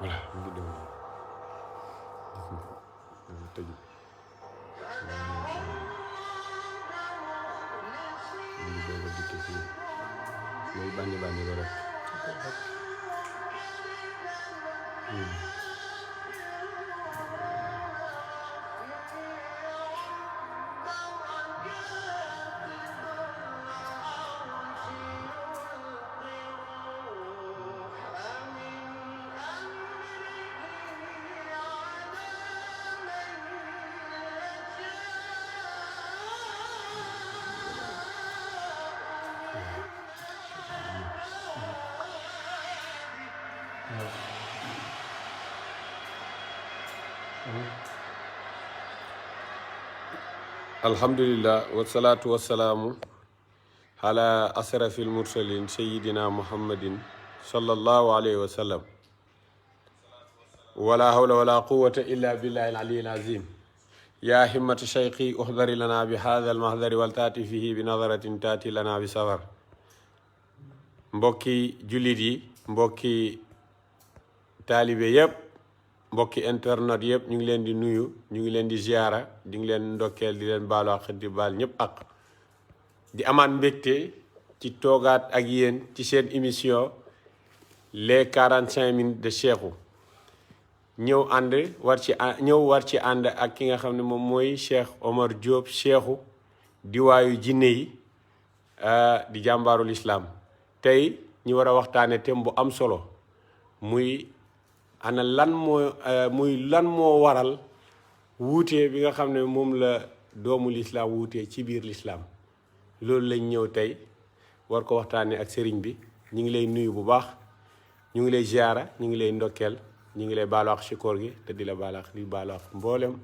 voilà mu ngi doon tëju mu ngi doon dikk fii mooy bànni ba rek alhamdulillah wasalaatu wasalaamu ala asrafil mursalin sayidina muhammadin sallallahu alayhi wa sallam wala hawla wala quwata illa billahi al-aliyyil azim ya himmata shaykhi uhdari lana bi hadha al-mahdari wal taati fihi bi nadaratin taati lana bi safar mbokki jullit yi mbokki taalibe yépp mbokki internet yëpp ñu ngi leen di nuyu ñu ngi leen di ziara di ngi leen ndokkeel di leen baalu ak di baal ñëpp ak di amaat mbégte ci toogaat ak yéen ci seen émission les 45 minutes de Cheikhou ñëw war ci ànd ak ki nga xam ne moom mooy Cheikh Omar Diop Cheikhou diwaayu jinne yi di jàmbaarul islam tey ñu war a waxtaane thème bu am solo muy ana lan moo waral wuute bi nga xam ne moom la doomu lislaam wuute ci biir lislaam loolu lañ ñëw tey war ko waxtaanee ak sëriñ bi ñu ngi lay nuyu bu baax ñu ngi lay ziara ñu ngi lay ndokkeel ñu ngi lay baalu ak ci koor gi te di la baalu ak di baalu ak mboolem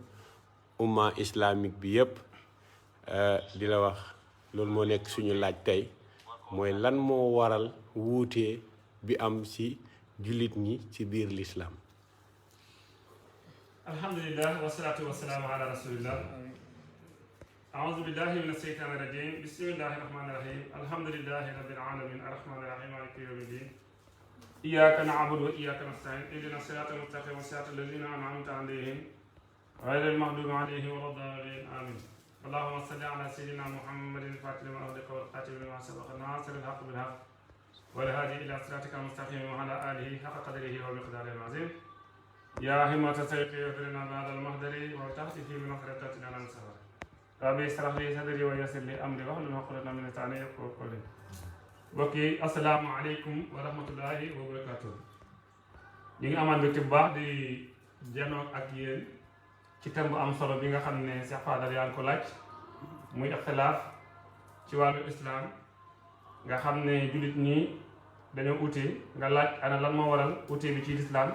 umma islamique bi yépp di la wax loolu moo nekk suñu laaj tey mooy lan moo waral wuute bi am ci jullit ñi ci biir lislaam alhamdulillah wasalaatu wasalaamu ala rasulillah aoudu billahi min asheytaani rajim bismillahi rahmani rahim alhamdulillahi rabbil alamin arrahmani rahim maliki yawmi din iyyaka na'budu wa iyyaka nasta'in ihdina sirata mustaqima sirata alladhina an'amta alayhim ghayril maghdubi alayhim wa laddallin amin allahumma salli ala sayyidina muhammadin fatih lima ughliqa wal khatimi lima sabaqa nasiril haqqi bil haqq والهادي إلى صراطك المستقيم وعلى آله حق قدره ومقداره العظيم يا همة سيقي يغفرنا بعد المهدر وتحت في بنصرة لنا السفر ربي اشرح لي صدري ويسر لي أمري واحلل عقدة من لساني يفقهوا قولي بokki assalaamu aleykum wa rahmatullahi wa barakatuh ñu ngi amaan mbégte bu baax di janoog ak yéen ci thème bu am solo bi nga xam ne Cheikh Fadal yaa ngi ko laaj muy ixtilaaf ci wàllu islam nga xam ne jullit ñi dañoo ute nga laaj ana lan moo waral ute bi ci lislaam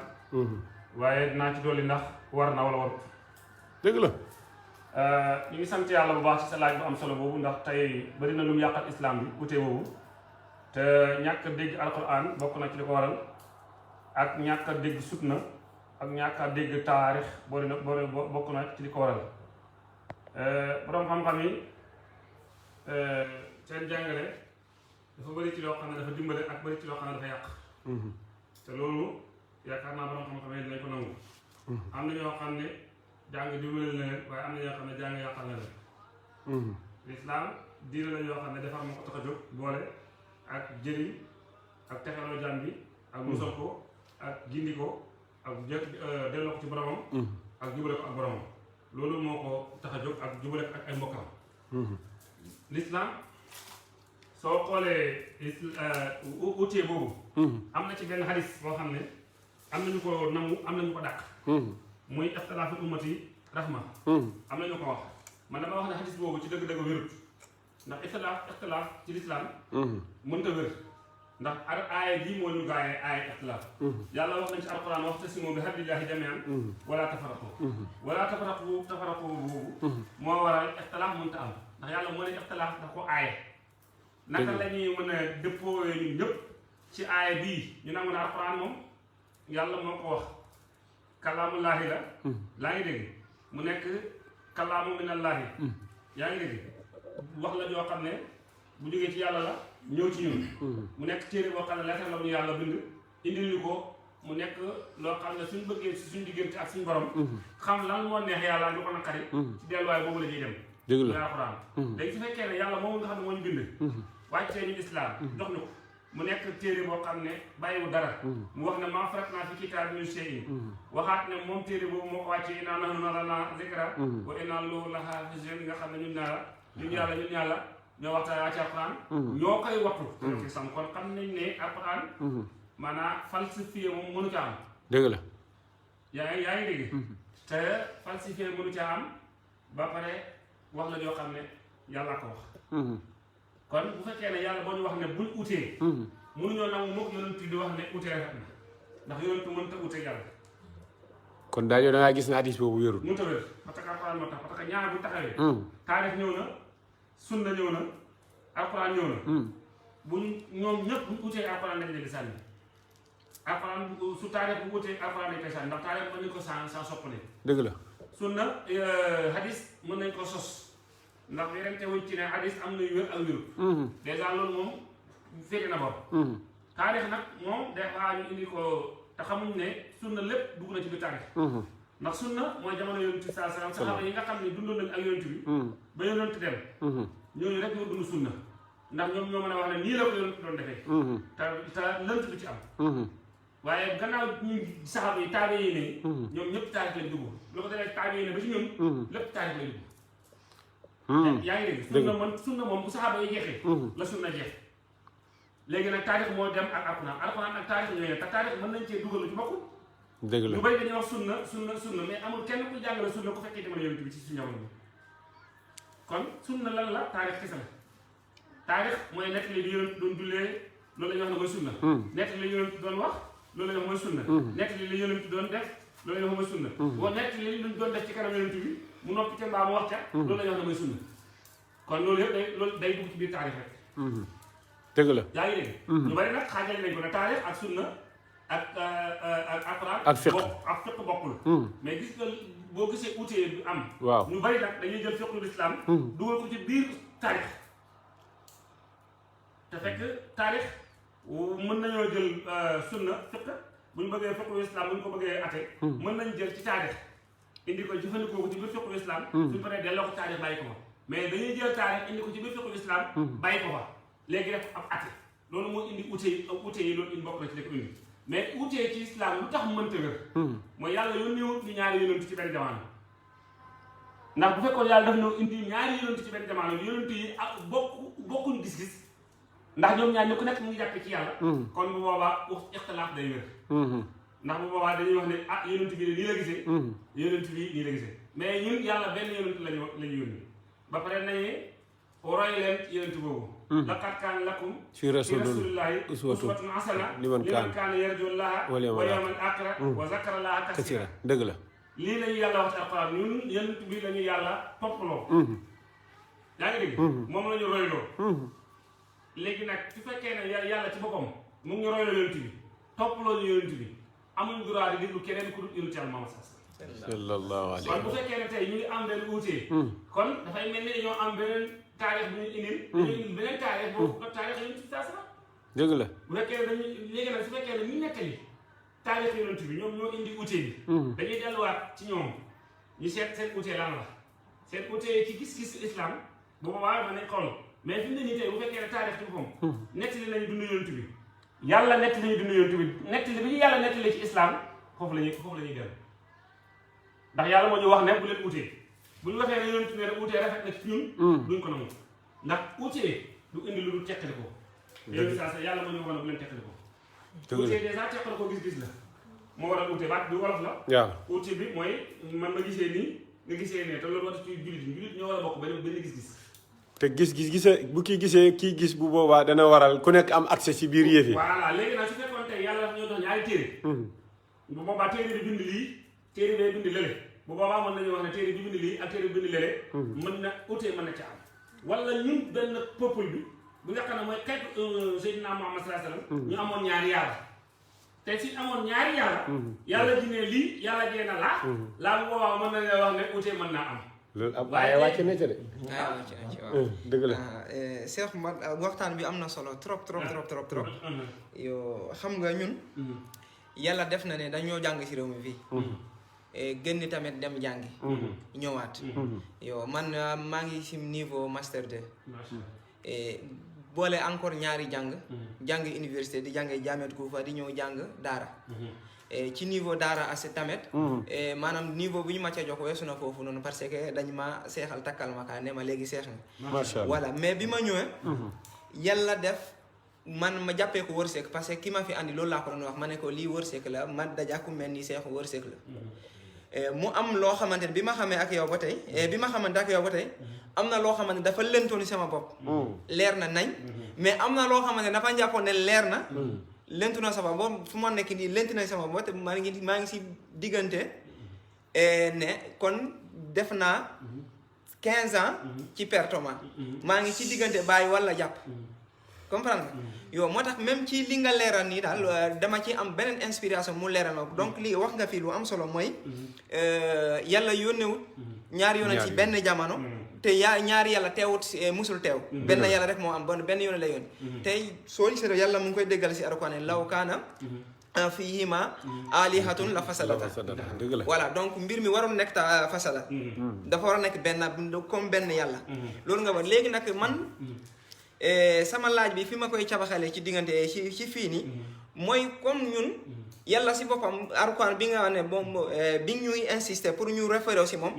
waaye dinaa ci dolli ndax war na wala warut dëgg la ñu ngi sant yàlla bu baax ci sa laaj bu am solo boobu ndax tey bari na lu mu yàqal islam bi ute boobu te ñàkk a dégg alquran bokk na ci li ko waral ak ñàkk a dégg sunna ak ñàkk a dégg taarix bokk na ci li ko waral borom xam-xam yi seen jàngale dafa bëri ci loo xam ne dafa dimbale ak bëri ci loo xam ne dafa yàq te loolu yaakaar naa borom xam-xam yi dinañ ko nangu am na ñoo xam ne jàng dimbale na leen waaye am na ñoo xam ne jàng yàqal na leen lislaam diine la yoo xam ne defar moo ko tax a jóg boole ak jëriñ ak texeloo jàmm bi ak musal ko ak gindi ko ak delloo ko ci boromam ak jubale ko ak boromam loolu moo ko tax a jóg ak jubale ko ak ay mbokkam lislaam soo xoolee utee boobu am na ci benn hadis boo xam ne am nañu ko nangu am nañu ko dàq muy ixtilaafu ummati rahma am nañu ko wax man dama wax ne hadis boobu ci dëgg-dëgg wérut ndax ixtilaaf ci lislaam mënta wér ndax aaya jii moo ñu gaayee aaya ixtilaaf yàlla wax nañ ci alquran wa'tasimu bi hablillahi jamii'an wala tafarraqu boobu moo waral ixtilaaf mënta am ndax yàlla moo ne ixtilaaf daf ko aaye naka la ñuy mën a dëppoo ñun ñëpp ci aaya bii ñu nangu na alquran moom yàlla moo ko wax kalaamullaahi la laa ngi dégg mu nekk kalaamu minallaahi yaa ngi dégg wax la joo xam ne bu jógee ci yàlla la ñëw ci ñun mu nekk téere boo xam ne lettre la bu ñu yàlla bind indil ñu ko mu nekk loo xam ne suñ bëggee si suñ diggante ak suñ borom xam lan moo neex yàlla lu ko naqari ci delluwaay boobu la ñuy dem dëgg la alxuraan léegi su fekkee ne yàlla moom nga xam ne moo ñu bind wàccee ñu islam jox ñu ko mu nekk téere boo xam ne bàyyiwu dara mu wax ne maa faratnaa fi kitaab min shay'in waxaat ne moom téere boobu moo ko wàccee innaa nahnu nazzalnaa zikra wa innaa lahu lahaafizuun nga xam ne ñun yàlla ñoo waxtaan ci alxuraan ñoo koy wattu ci sam kon xam nañ ne alxuraan maanaam falsifié moom mënu ca am dëgg la yaa ngi dégg te falsifié mënu ca am ba pare wax la ñoo xam ne yàlla ko wax kon bu fekkee ne yàlla boo ñu wax ne buñ utee mënuñoo nangu mukk yonent di wax ne utee rafet na ndax yonent mënut a utee yàlla kon daal yow da ngaa gis ne hadis boobu wérul mënut a wér parce que alxuraan moo tax parce que ñaar bu taxawee taarix ñëw na sunna ñëw na alxuraan ñëw na buñ ñoom ñëpp buñ utee alxuraan lañ leen di sànni alxuraan su taarix bu utee alxuraan lañ koy sànni ndax taarix mën nañ ko sans soppale dëgg la sunna hadis mën nañ ko sos ndax werante wuñ ci ne hadis am na wér ak wéru dèjà loolu moom féete na bopp taarix nag moom des fois ñu indi ko te xamuñ ne sunna lépp dugg na ci biir taarix ndax sunna mooy jamono yonent bi saa salaam saxaaba yi nga xam ne dundoon nañ ak yonent bi ba yonent dem ñooñu rek ñoo dund sunna ndax ñoom ñoo mën a wax ne nii la ko yonent doon defee te lënt du ci am waaye gannaaw ñu saxaaba yi taabe yi ne ñoom ñëpp taarix lañ dugg lu ko defee taabe yi ne ba ci ñun lépp taarix lañ dugg yaa ngi dégg sunna moom bu saxaaba yi jeexee la sunna jeex léegi nag taarix moo dem ak alxuraan ak taarix ñooy te taarix mën nañ cee dugal lu ci bokkul dëgg la ñu bëri dañuy wax sunna mais amul kenn ku jàngale sunna ku fekkee jamono yonent bi ci suñu jamono bi kon sunna lan la taarix kese la taarix mooy nettali li yonent doon jullee loolu la ñuy wax ne mooy sunna nettali li yonent doon wax loolu la ñuy wax mooy sunna nettali li yonent doon def loolu la ñuy wax mooy sunna boo nettali li luñ doon def ci kanam yonent bi mu noppi ca mbaa mu wax ca loolu la ñuy wax ne mooy sunna kon loolu yëpp day dugg ci biir taarix rek dëgg la yaa ngi dégg ñu bari nag xaajale nañ ko ne taarix ak sunna ak alxuraan ak fiq bokkul mais gis nga boo gisee utee bi am waaw ñu bari nag dañuy jël fiqul islam dugal ko ci biir taarix te fekk taarix mën nañoo jël sunna fiq bu ñu bëggee fiqul islam bu ñu ko bëggee ate mën nañ jël ci taarix indi ko jëfandikoo ko ci biir fiqul islam suñu paree delloo ko taarix bàyyi ko fa mais dañuy jël taarix indi ko ci biir fiqul islam bàyyi ko fa léegi def ab ate loolu moo indi ute yi loolu indi bokk na ci def indi mais utee ci islam lu tax mënta wér mooy yàlla yónniwut ñu ñaari yonent ci benn jamono ndax bu fekkoon yàlla daf na indi ñaari yonent ci benn jamono yonent yi ak bokkuñ gis-gis ndax ñoom ñaar ñu ku nekk mu ngi jàppe ci yàlla kon bu boobaa ixtilaaf day wér ndax bu boobaa dañuy wax ne ah yonent bi nii la gisee yonent bi nii la gisee mais ñun yàlla benn yonent lañu yónni ba pare nañu roy leen yonent boobu laqad kaana lakum fi rasulillahi uswatun hasana liman kaana yarju llaha wal yawmal aaxira wa zakara llaha kasiira dëgg la lii lañu yàlla wax ci alxuraan ñun yonent bi lañu yàlla topploo yaa ngi dégg moom la ñu royloo léegi nag su fekkee ne yàlla ci boppam mu ngi ñu royloo yonent bi topploo ñu yonent bi amuñ droit di déglu keneen ku dul yonent yàlla Muhammad sallallahu alayhi kon bu fekkee ne tey ñu ngi am benn uutee kon dafay mel ni dañoo am beneen taarix bu ñu indil dañuy indil beneen taarix boobu taarix yonent bi saa sama dëgg la bu fekkee ne dañuy léegi nag su fekkee ne ñu nettali taarix yonent bi ñoom ñoo indi uutee bi dañuy delluwaat ci ñoom ñu seet seen uutee lan la seen uutee ci gis-gis islam bu boobaa mën nañ xool mais fi mu ne nii tey bu fekkee ne taarix ci boppam nettali nañu dund yonent bi yàlla nettali nañu dund yonent bi nettali bi ñu yàlla nettali ci islam foofu la ñuy dellu ndax yàlla moo ñu wax ne bu leen uutee bu ñu waxee ne yonent bi ne uutee rafet na ci ñun duñ ko nangu ndax uutee du indi lu dul teqali ko yéen saa sa yàlla moo ñu wax ne bu leen teqali ko uutee dèjà teqali ko gis-gis la moo war a uutee baat bi wolof la waaw uutee bi mooy man ma gisee nii nga gisee ne te loolu war ci jullit ñoo war a bokk benn gis-gis te gis bu kii gisee kii gis bu boobaa dana waral ku nekk am accès ci biir yëf yi voilà léegi nag su fekkoon tey yàlla daf ñoo dox ñaari téere bu boobaa téere bi bind lii téere bee bind lële bu boobaa mën nañu wax ne téere bi bind lii ak téere bi bind lële mën na utee mën na ca am wala ñun benn peuple bi bu nga xam ne mooy xeetu Seydina Muhammad sallallahu alayhi wasallam ñu amoon ñaari yàlla te si amoon ñaari yàlla yàlla ji ne lii yàlla jee na laa bu boobaa mën nañu wax ne utee mën naa am loolu ab waaye wàcc na ca de waaw dëgg la Cheikh Oumar waxtaan bi am na solo trop yow xam nga ñun yàlla def na ne dañoo jàng si réew mi fii gën tamit dem jàngi ñëwaat yow man maa ngi si niveau master 2 boole encore ñaari jàng université di jàngee Jaamiat Kuufa di ñëw jàng daara ci niveau daara asi tamit maanaam niveau bu ñu ma ca jox weesu na foofu noonu parce que dañ ma seexal takkal ma kaa ne ma léegi seex nga macha allah voilà mais bi ma ñëwee yàlla def man ma jàppee ko wërsëg parce que ki ma fi andi loolu laa ko doon wax ma ne ko lii wërsëg la ma dajaku mel ni seexu wërsëg la mu am loo xamante ne bi ma xamee ak yow ba tey am na loo xamante ne dafa lëntoon sama bopp leer na nañ mais am na loo xamante ne dafa jàppoon ne leer na lëntu na sama bopp fu ma nekk nii lënt na sama bopp te maa ngi si diggante ne kon def naa 15 ans ci pertement maa ngi ci diggante bàyyi walla jàpp comprendre nga yow moo tax même ci li nga leeral nii daal dama ci am beneen inspiration mu leeral na donc lii wax nga fii lu am solo mooy yàlla yónnewut ñaari yoon ci benn jamono te ñaari yàlla teewut musul teew benn yàlla rek moo am benn yoon la yoon tey soo gisee yàlla mu ngi koy déggal si Alxuraan law kaana fiihima alihatun la fasadata voilà donc mbir mi waroon nekk ta fasada dafa war a nekk benn comme benn yàlla loolu nga wax léegi nag man sama laaj bi fi ma koy cabaxale ci diggante ci fii nii mooy comme ñun yàlla si boppam Alxuraan bi nga wax ne moom bi ñuy insister pour ñu référé si moom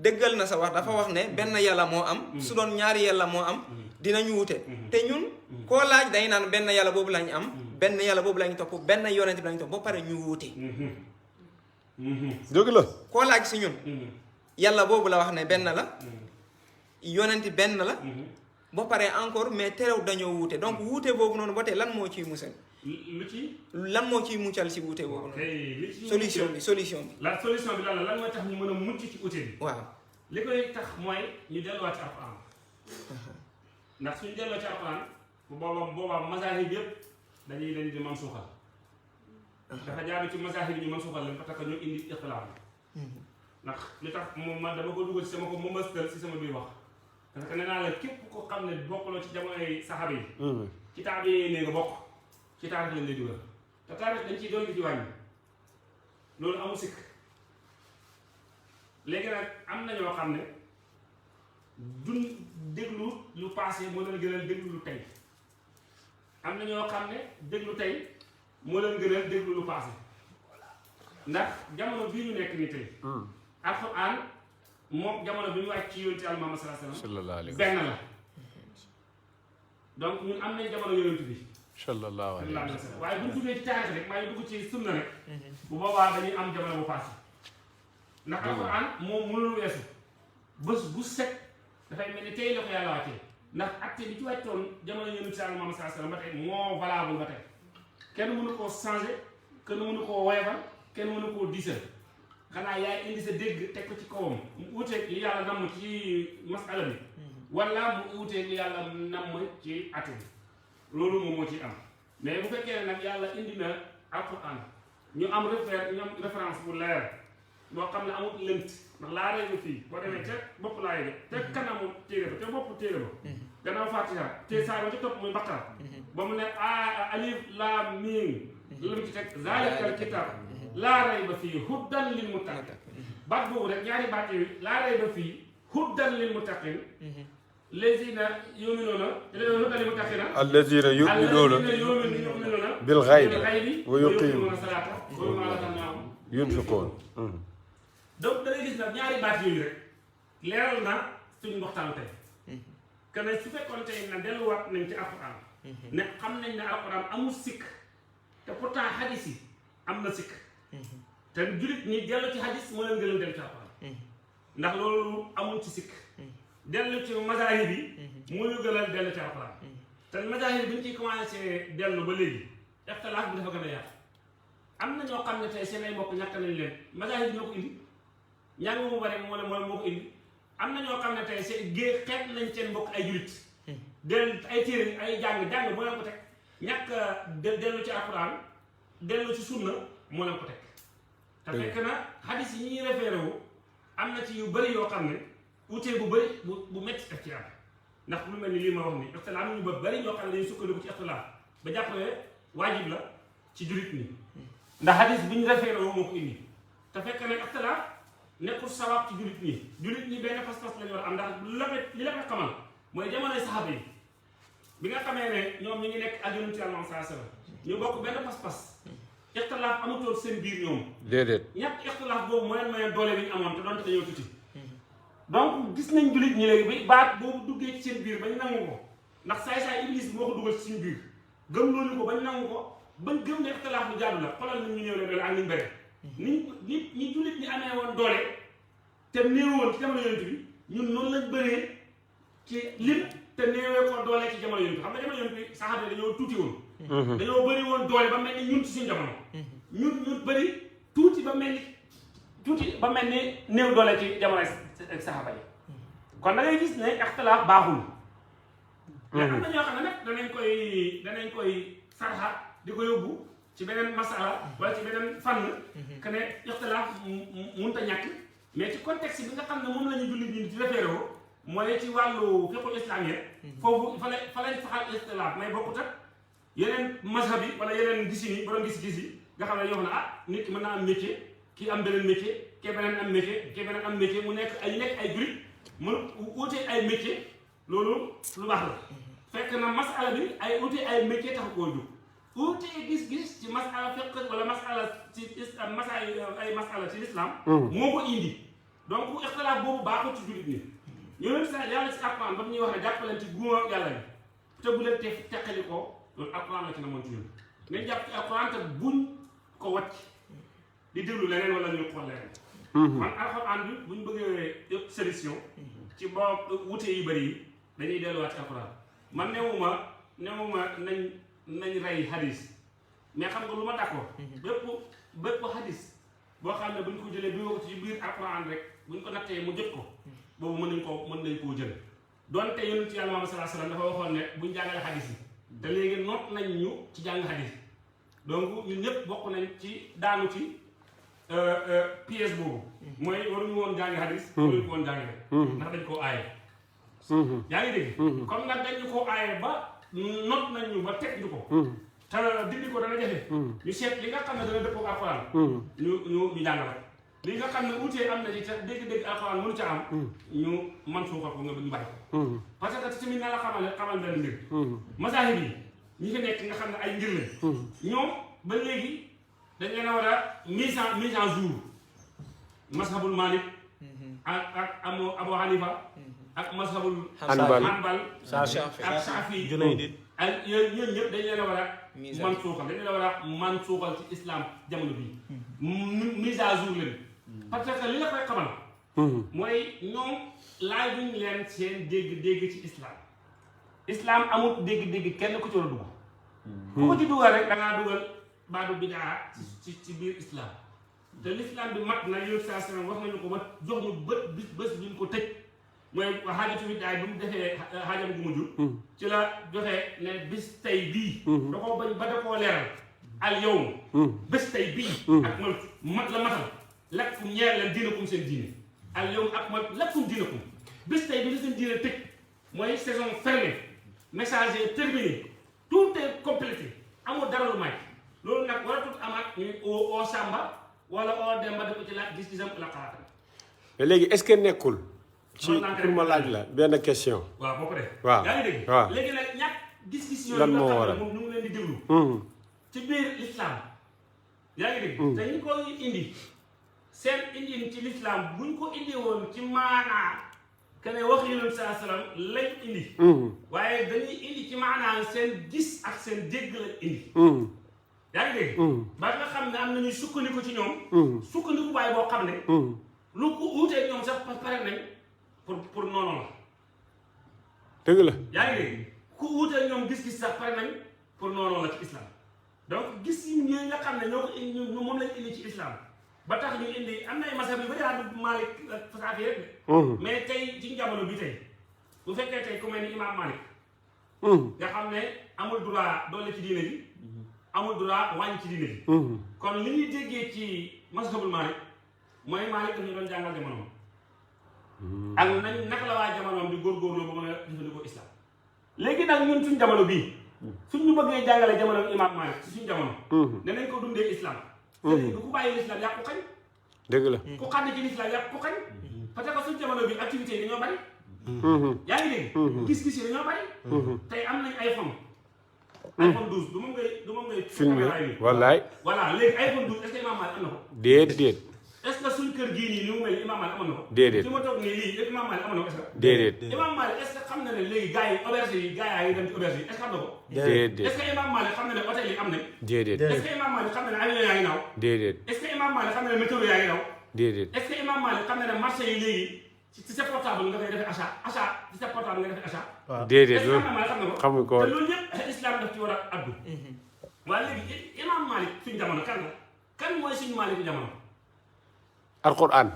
dëggal na sa wax dafa wax ne benn yàlla moo am su doon ñaari yàlla moo am dinañu wute te ñun koo laaj day naan benn yàlla boobu lañ am benn yàlla boobu lañ topp benn yonent bi lañ topp ba pare ñu wuute dëgg la koo laaj si ñun yàlla boobu la wax ne benn la yonent benn la ba pare encore mais terew dañoo wuute donc wuute boobu noonu ba tey lan moo ciy musal lan moo ciy muccal si wuute boobu noonu solution bi la solution bi lan mooy tax ñu mën a mucc ci wuute bi waaw li koy tax mooy ñu delluwaat ci Alxuraan ndax suñu delloo ci Alxuraan bu boobaa mazaahib yëpp dañuy leen di man suuxal dafa jaaru ci mazaahib ñu man suuxal leen parce que ñu indi ixtilaaf ndax li tax moom man dama ko dugal ci sama ko mëmbastal si sama biir wax parce que nee naa la képp ko xam ne bokkuloo ci jamonoy saxaaba yi ci taabi yi ne nga bokk ci taarix lañ lay dugal te taarix dañ ciy doon di ci wàññi loolu amul sikk léegi nag am na ñoo xam ne duñ déglu lu passé moo leen gënal déglu lu tey am na ñoo xam ne déglu tey moo leen gënal déglu lu passé ndax jamono bii ñu nekk nii tey Alxuraan moom jamono bi ñu wàcc ci yonent Yàlla Muhammad sallallahu alayhi wa sallam benn la donc ñun am nañ jamono yonent bi sallallahu alayhi wa sallam waaye bu ñu duggee ci taarix rek maa ngi dugg ci sunna rek bu boobaa dañuy am jamono bu passé ndax Alxuraan moom mënul weesu bés bu set dafay mel ni tey la ko yàlla wàccee ndax acte bi ci wàccoon jamono yonent Yàlla Muhammad sallallahu alayhi wa sallam ba tey moo valable ba tey kenn mënu koo changé kenn mënu koo woyofal kenn mënu koo diisal xanaa yaay indi sa dégg teg ko ci kawam mu uuteeg li yàlla namm ci masala bi wala mu uuteeg li yàlla namm ci atte bi loolu moom moo ciy am mais bu fekkee ne nag yàlla indi na Alxuraan ñu am référence bu leer boo xam ne amul lënt ndax laa rey ba fii boo demee ca bopp laa yëge te kanamu téere ba te bopp téere ba gannaaw Faatiha te saa ba ca topp muy Baqara ba mu ne alif laam miim la mu ci teg zaalikal kitaab laa rayba fii huddan lil muttaqin baat boobu rek ñaari baat yooyu laa rayba fii huddan lil muttaqin lazina yu'minuuna huddan lil muttaqin allazina yu'minuuna bil ghaybi wa yuqiimuuna salaata wa mimmaa razaqnaahum yunfiquun donc da ngay gis nag ñaari baat yooyu rek leeral na suñu waxtaan tey que ne su fekkoon tey na delluwaat nañ ci Alxuraan ne xam nañ ne Alxuraan amul sikk te pourtant hadis yi am na sikk te jullit ñi dellu ci hadis moo leen gën a dellu ci Alxuraan ndax loolu amul ci sikk dellu ci mazaahib yi moo ñu gën a dellu ci Alxuraan te mazaahib bi ñu ciy commencé dellu ba léegi ixtilaaf bi dafa gën a yaatu am na ñoo xam ne tey seen ay mbokk ñàkk nañ leen mazaahib ñoo ko indi njàng mu bari moo ko indi am na ñoo xam ne tey seen xeet nañ seen mbokk ay jullit del ay téere ay jàng moo leen ko teg ñàkk dellu ci Alxuraan dellu ci sunna moo leen ko teg te fekk na hadis yi ñuy référé wu am na ci yu bëri yoo xam ne utee bu bëri bu métti def ci am ndax lu mel ni lii ma wax ni ixtilaaf ñu ba bëri ñoo xam ne dañuy sukkandiku ci ixtilaaf ba jàpp ne waajib la ci jullit ñi ndax hadis bi ñu référé woo moo ko indi te fekk ne ixtilaaf nekkul sabab ci jullit ñi benn pas-pas la ñu war a am ndax li la ko xamal mooy jamonoy saxaaba yi bi nga xamee ne ñoom ñu ngi nekk ak yonent Yàlla sallallahu alayhi wasallam ñu bokk benn pas-pas ixtilaaf amutoon seen biir ñoom déedéet ñàkk ixtilaaf boobu mooy may doole bi ñu amoon te doonte dañoo tuuti donc gis nañ jullit ñi léegi bi baat boobu duggee ci seen biir bañ nangu ko ndax saay-saay iblis bi moo ko dugal ci suñu biir gëm loolu ko bañ nangu ko bañ gëm ne ixtilaaf bu jaadu la xoolal nit ñu néew la doole ak niñ bëre ñi jullit ñi amee woon doole te néewoon ci jamono yonent bi ñun noonu lañ bëree ci lim te néewee ko doole ci jamono yonent bi xam nga jamono yonent bi saxaaba dañoo tuuti woon dañoo bëri woon doole ba mel ni ñun ci suñu jamono ñun bëri tuuti ba mel ni néew doole ci jamono ak saxaaba yi kon da ngay gis ne ixtilaaf baaxul mais am na ñoo xam ne nag danañ koy sarxa di ko yóbbu ci beneen masala wala ci beneen fànn que ne ixtilaaf mënut a ñàkk mais ci contexte bi nga xam ne moom la ñu jullit ñi ci référé woo mooy ci wàllu fiqhul islam yi foofu fa lañ saxal ixtilaaf may bokkut ak yeneen mazhab yi wala yeneen gisin yi borom gis-gis yi nga xam ne yoo xam ne nit ki mën naa am métier kii am beneen métier kii beneen am métier mu nekk ay jullit mu uute ay métier loolu lu baax la fekk na masala bi ay uute ay métier tax koo jóg uute gis-gis ci masala fiqh wala masala ci masala ci l'islam moo ko indi donc ixtilaaf boobu baaxul ci jullit ñi ñoo leen sax yàlla ci alquran ba ñuy wax ne jàppaleen ci guuma yàlla bi te bu leen teqali ko loolu alquran la ci namoon ci ñun nañ jàpp ci alquran te buñ ko wàcc di déglu leneen wala ñu xool leneen man alquran bi buñ bëggee solution ci boo wute yu bëri yi dañuy delluwaat ci alquran man newuma nañ rey hadis mais xam nga lu ma d'accord bépp hadis boo xam ne buñ ko jëlee bi ko ci biir alquran rek buñ ko nattee mu jot ko boobu mën nañ koo jël donte yonent Yàlla Muhammad sallallahu alayhi wasallam dafa waxoon ne buñ jàngale hadis yi te léegi noot nañ ñu ci jàng hadis donc ñun ñëpp bokk nañ ci daanu ci pièce boobu mooy waruñu woon jàng hadis waruñu woon jàngale ndax dañ koo aaye yaa ngi dégg comme nag dañu koo aaye ba not nañ ñu ba teg ñu ko te dindi ko dana jafe ñu seet li nga xam ne dana dëppoo ak alxuraan ñu jàngale li nga xam ne utee am na ci te dégg-dégg alxuraan mënu ca am ñu man suuxal ko nga ñu bàyyi ko parce que tamit na la xamal benn mbir masaahib yi ñi fi nekk nga xam ne ay ngir lañ ñoom ba léegi dañ leen a war a mise en jour mashabul Malik ak Abu Hanifa ak mashabul Hanbal ak Shafi ak yooyu ñooñu ñëpp dañ leen a war a man suuxal dañ leen a war a man suuxal ci islam jamono bii mise à jour leen parce que li la koy xamal mooy ñoom laaj buñ leen seen dégg-dégg ci islam amul dégg-dégg kenn ku ci war a dugg ku ko ci dugal rek da ngaa dugal baadu bidaa ci biir islam te l'islam bi mat na yow saa sallam wax nañu ko ba jox ñu bés bi ñu ko tëj mooy xaajatu bidaa bi mu defee xaajam gu mujj ci la joxe ne bis tey bii da koo bañ ba da koo leeral al yawm bés tey bii ak mat la matal lakum ñeer leen diinakum seen diine al yawm ak mat lakum diinakum bés tey bi la seen diine tëj mooy saison fermée message est terminé tout est complété amul dara lu may loolu nag war a tut amaat ñu oo Samba wala oo Demba da ko ci laaj gis-gisam la xalaatam mais léegi est-ce que nekkul ci pour ma laaj la benn question waaw boo ko def waaw yaa ngi dégg waaw léegi nag ñàkk gis-gis yooyu lan moo waral moom ñu ngi leen di déglu ci biir l'islam yaa ngi dégg te ñu koy indi seen indi ci l'islam buñ ko indi woon ci maanaa que ne wax Yonent saa salaam lañ indi waaye dañuy indi ci maanaa seen gis ak seen dégg lañ indi yaa ngi dégg ba nga xam ne am nañu sukkandiku ci ñoom sukkandiku baay boo xam ne lu ko uutee ñoom sax pare nañ pour noonu la dëgg la yaa ngi dégg ku uutee ñoom gis-gis sax pare nañ pour noonu la ci islam donc gis yi ñooy nga xam ne ñoo ko indi moom lañ indi ci islam ba tax ñu indi am na ay masab yu bari yaa Malik Saafi rek de mais tey ci jamono bi tey bu fekkee tey ku mel ni imam Malik nga xam ne amul droit doole ci diine ji amul droit wàññi ci diine ji kon li ñuy déggee ci mashabul Malik mooy Malik dañu doon jàngal jamonoom ak nañ naka la waa jamonoom di góorgóorloo ba mën a jëfandikoo islam léegi nag ñun suñ jamono bii suñ ñu bëggee jàngale jamono imam Malik ci suñ jamono danañ ko dundee islam léegi ku bàyyi l'islam yàq ko kañ dëgg la ku xàddi ci l'islam yàq ko kañ parce que suñu jamono bi activités yi dañoo bari yaa ngi dégg gis-gis yi dañoo bari tey am nañ iPhone 12 du moom ngay filmé wallaay voilà léegi iPhone 12 est-ce que Imam Malik am na ko déedéet est-ce que suñ kër gii nii ni mu mel Imam Malik amoon na ko déedéet fi ma toog nii lii Imam Malik amoon na ko est-ce que déedéet Imam Malik est-ce que xam na ne léegi gars yi auberge yi gars yaa ngi dem ci auberge yi est-ce que xam na ko déedéet est-ce que Imam Malik xam na ne hôtel yi am nañ déedéet est-ce que Imam Malik xam na ne avion yaa ngi naaw déedéet est-ce que Imam Malik xam na ne météo yaa ngi daw déedéet est-ce que Imam Malik xam na ne marché yi léegi ci sa portable nga koy defee achat ci sa portable nga defee achat déedéet est-ce que Imam Malik xam na ko xamu ko te loolu yëpp islam daf ci war a addu waaye léegi Imam Malik suñu jamono kan mooy suñu Malik jamono alquran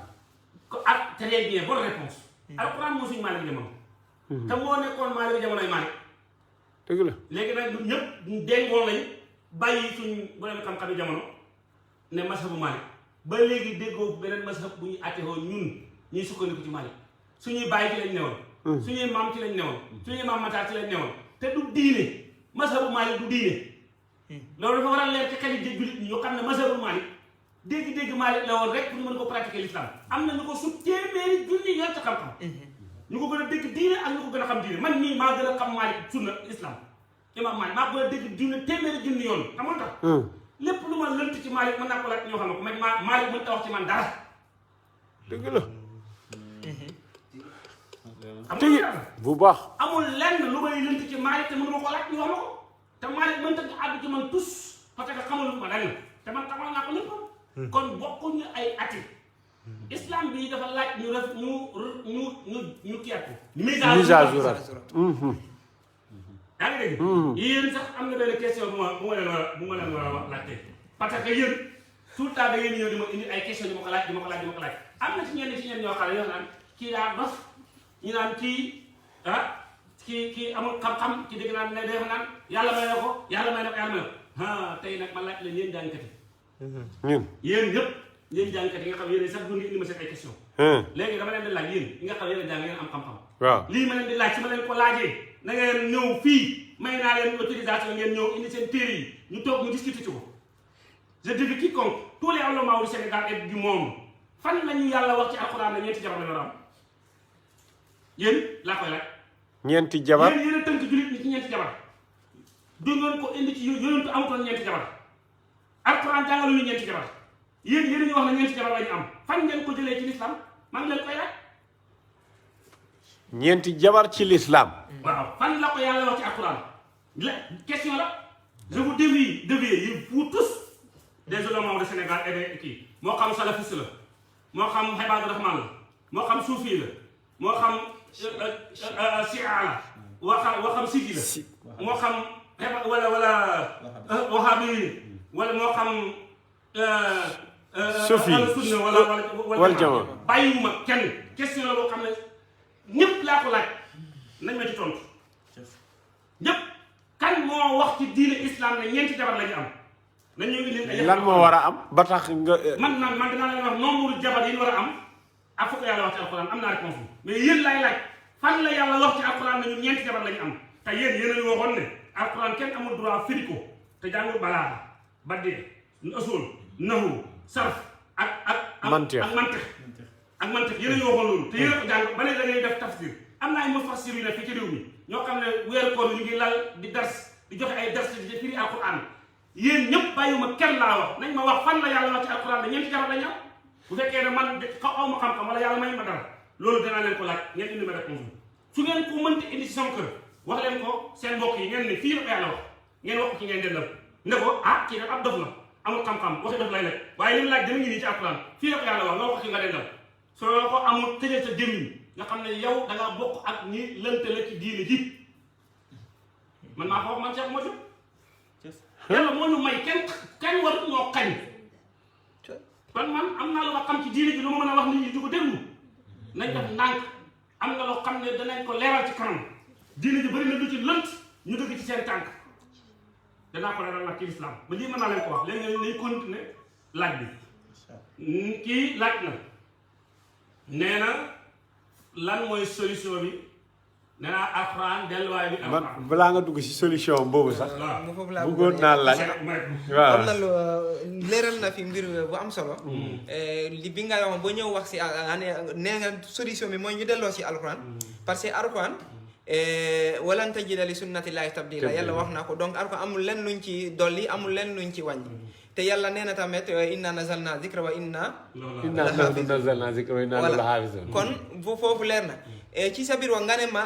ko ak très bien bonne réponse alquran moo suñu Malik jamono te moo nekkoon Malik jamonoy Malik dëgg la léegi nag ñëpp déngoon lañ bàyyi suñ borom xam-xam yi jamono ne mazhabu Malik ba léegi déggoo beneen mazhab bu ñu attewoo ñun ñuy sukkandiku ci Malik suñuy bàyyi ci lañ newoon suñuy maam ci lañ newoon suñuy maam mataar ci lañ newoon te du diine mazhabu Malik du diine loolu dafa war a leer ci xel yi jullit ñi ñu xam ne mazhabu Malik dégg-dégg Malik la woon rek pour ñu mën ko pratiquer l'islam am na ñu ko sut téeméeri junni yoon ci xam-xam ñu ko gën a dégg diine ak ñu ko gën a xam diine man nii maa gën a xam Malik sunna islam Imam Malik maa ko gën a dégg diine téeméeri junni yoon xamoon tax lépp lu ma lënt ci Malik mën naa ko laaj ñoo xam ne ko mais Malik mën ta wax ci man dara dëgg la xam nga bu baax amul lenn lu may lënt ci Malik te mënu ma ko laaj ñu wax ma ko te Malik mën ta àddu ci man tous parce que xamul ma lenn te man xamal naa ko lépp kon bokkuñu ay ati islam bi dafa laaj ñu def ñu kiyaat ko mise à jour yaa ngi dégg yéen sax am na benn question bu ma leen war a laajte parce que yéen tout le temps da ngeen ñëw di ma indi ay question di ma ko laaj am na ci ñenn ñoo xam ne yoo naan kii daa dof ñu naan kii amul xam-xam ci dégg naan ne def naan yàlla may na ko tey nag ma laaj leen yéen jàngkat yi yéen ñëpp yéen jàngkat yi nga xam yéen sax du indi ma seen ay question léegi dama leen di laaj yéen ñi nga xam yéen a jàng ngeen am xam-xam waaw lii ma leen di laaj si ma leen ko laajee na ngeen ñëw fii may naa leen autorisation ngeen ñëw indi seen téere yi ñu toog ñu discuter ci ko je dis quiconque tous les oulémas du Sénégal et du monde fan la ñu yàlla wax ci alxuraan ne ñeenti jabar la ñu war a am yéen laa koy laaj ñeenti jabar yéen a tënk jullit ñi ci ñeenti jabar du ngeen ko indi ci yonentu amutoon ñeenti jabar alxuraan jàngalu ñu ñeenti jabar yéen ñu wax ne ñeenti jabar la ñu am fan ngeen ko jëlee ci l'islam maa ngi leen koy laaj ñeenti jabar ci l'islam waaw fan la ko yàlla wax ci alxuraan la question la je vous dévie vous tous des oulémas du Sénégal et des kii moo xam salafiste la moo xam Ibaadu Rahmaan la moo xam suufi la moo xam Shia la moo xam Sigi la moo xam wala Wahabi wala moo xam suufi sunna wal jamaa bàyyiwuma kenn question la boo xam ne ñëpp laa ko laaj nañ ma ci tontu ñëpp kan moo wax ci diine islam ne ñeenti jabar la ñu am nañ ñu ngi leen lan moo war a am ba tax nga man dinaa leen wax nombre jabar yi ñu war a am ak fu ko yàlla wax ci alxuraan am naa réponse mais yéen laay laaj fan la yàlla wax ci alxuraan ne ñun ñeenti jabar la ñu am te yéen a ñu waxoon ne alxuraan kenn amul droit firi ko te jàngul balaaxa badde usul nahu sarf ak mantiq yéen a ñu waxoon loolu te yéen a ko jàng ba ne da ngay def tafsir am na ay mufassir yu ne fii ci réew mi ñoo xam ne weeru koor ñu ngi lal di dars di joxe ay dars di firi alquran yéen ñëpp bàyyiwuma kenn laa wax nañ ma wax fan la yàlla wax ci alquran ne ñeenti jabar la ñu am bu fekkee ne man aw ma xam-xam wala yàlla may ma dara loolu danaa leen ko laaj ngeen indi ma réponse su ngeen ko mënti indi ci sama kër wax leen ko seen mbokk yi ngeen ne fii la ko yàlla wax ngeen wax ko ci ngeen dendal ne ko kii nag ab dof la amul xam-xam waxi dof lay nekk waaye li mu laaj dama ngi nii ci alquran fii la ko yàlla wax nga wax ko ci nga dendal soo ko amul tëjee sa gémmiñ nga xam ne yow da ngaa bokk ak ñi lënte la ci diine ji man maa ko wax man Cheikh moo jub yàlla moo ñu may kenn warut ñoo xañ kon man am naa lu ma xam ci diine ji lu ma mën a wax nit ñi di ko déglu nañ def ndànk am nga loo xam ne danañ ko leeral ci kanam diine ji bëri na lu ci lënt ñu dëgg ci seen tànk danaa ko leeral nag ci lislaam ba lii mën naa leen ko wax léegi nañ continuer laaj bi kii laaj na nee na lan mooy solution bi nee naa alxuraan delluwaay bi man balaa nga dugg si solution boobu sax mu foofu laa bëggoon naa laaj waaw am na lu leeral na fi mbir bu am solo li bi nga wax ba ñëw wax si nee nga solution bi mooy ñu delloo si alxuraan parce que alxuraan walan tajida li sunnatillahi tabdila yàlla wax na ko donc alxuraan amul len luñ ci dolli amul len luñ ci wàññi te yàlla nee na tamit inna nazalna zikra wa inna nahnu nazzalna zikra wa inna lahu lahafizun kon foofu leer na ci sa biir wax nga ne ma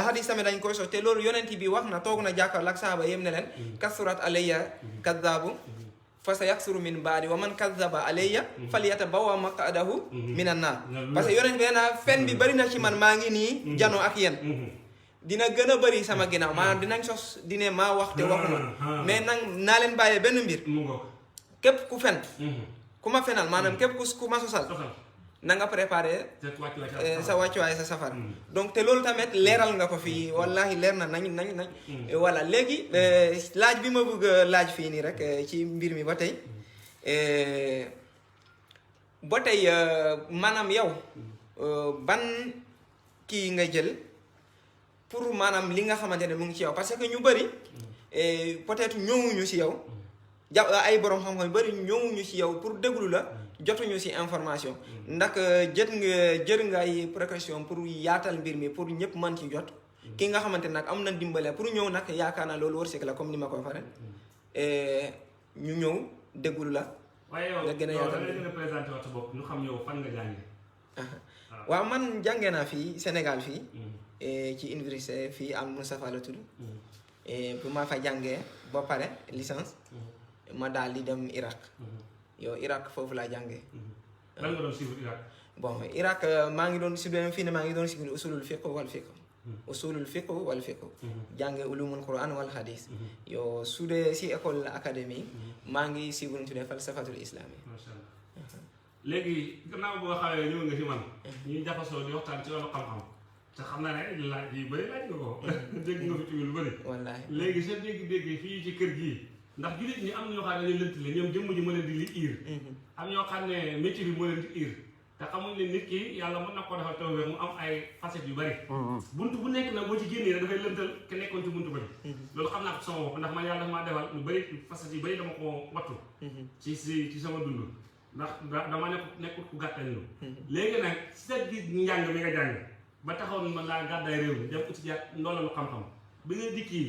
hadis tamit dañ koy sos te loolu yonent bi wax na toog na jàkkaarloo ak saaba yem ne leen kasurat alayya kaddabu fa sa yaksuru min baadi wa man kaddaba alayya falyatabawwa maqadahu minan naar parce que yonent bi nee na fen bi bëri na ci man maa ngi nii janoo ak yéen dina gën a bëri sama ginnaaw maanaam dinañ sos dine maa wax te waxuma mais nag naa leen bàyyee benn mbir képp ku fen ku ma fenal maanaam képp ku ma sosal na nga préparé sa wàccuwaay sa safar donc te loolu tamit leeral nga ko fii wallahi leer na nañ voilà léegi laaj bi ma bëgg laaj fii nii rek ci mbir mi ba tey maanaam yow ban kii nga jël pour maanaam li nga xamante ne mu ngi ci yow parce que ñu bëri peut-être ñëwuñu si yow ay borom xam-xam yu bëri ñëwuñu si yow pour déglu la jotuñu si information ndax jër nga ay précaution pour yaatal mbir mi pour ñëpp mën ci jot ki nga xamante nag am na dimbale pour ñëw nag yaakaar naa loolu wërsëg la comme ni ma ko fare ñu ñëw déglu la nga gën a yaatal présenté wax sa bopp ñu xam yow fan nga jàngee waaw man jàngee naa fii Sénégal fii ci université fii am Moustapha la tudd bu ma fa jàngee ba pare licence ma daal di dem Irak yow Irak foofu laa jàngee. lan nga doon suivre Irak. bon Irak maa ngi doon suivre fii ne maa ngi doon suivre usulul fiqh wal fiqh. usulul fiqh wal fiqh. jàngee ulumul Quran wal hadis. yow su dee si école académie maa ngi suivre tuddee falsafatul islami. macha allah léegi gannaaw boo xawee ñëw nga ci man. ñuy jaxasoo di waxtaan ci wàllu xam-xam. te xam naa ne laaj yi bëri laaj nga ko. dégg nga fi ci lu bëri. wallaahi léegi sa dégg-dégg fii ci kër gii. ndax jullit ñi am ñoo xam ne dañuy lënt le ñoom jëmm ji moo leen di li iir am ñoo xam ne métier bi moo leen di iir te xamuñ ne nit ki yàlla mën na koo defal taw mu am ay facettes yu bari buntu bu nekk nag boo ci génnee rek dafay lëntal ke nekkoon ci buntu bëri loolu xam naa ko sama bopp ndax man yàlla dafa maa defal lu bëri facettes yu bëri dama ko wattu ci sama dund ndax dama nekkut ku gàttañ lu léegi nag si sa biir njàng mi nga jàng ba taxaw man laa gàddaay réew mi dem uti jaat ndoolalu xam-xam bi nga dikki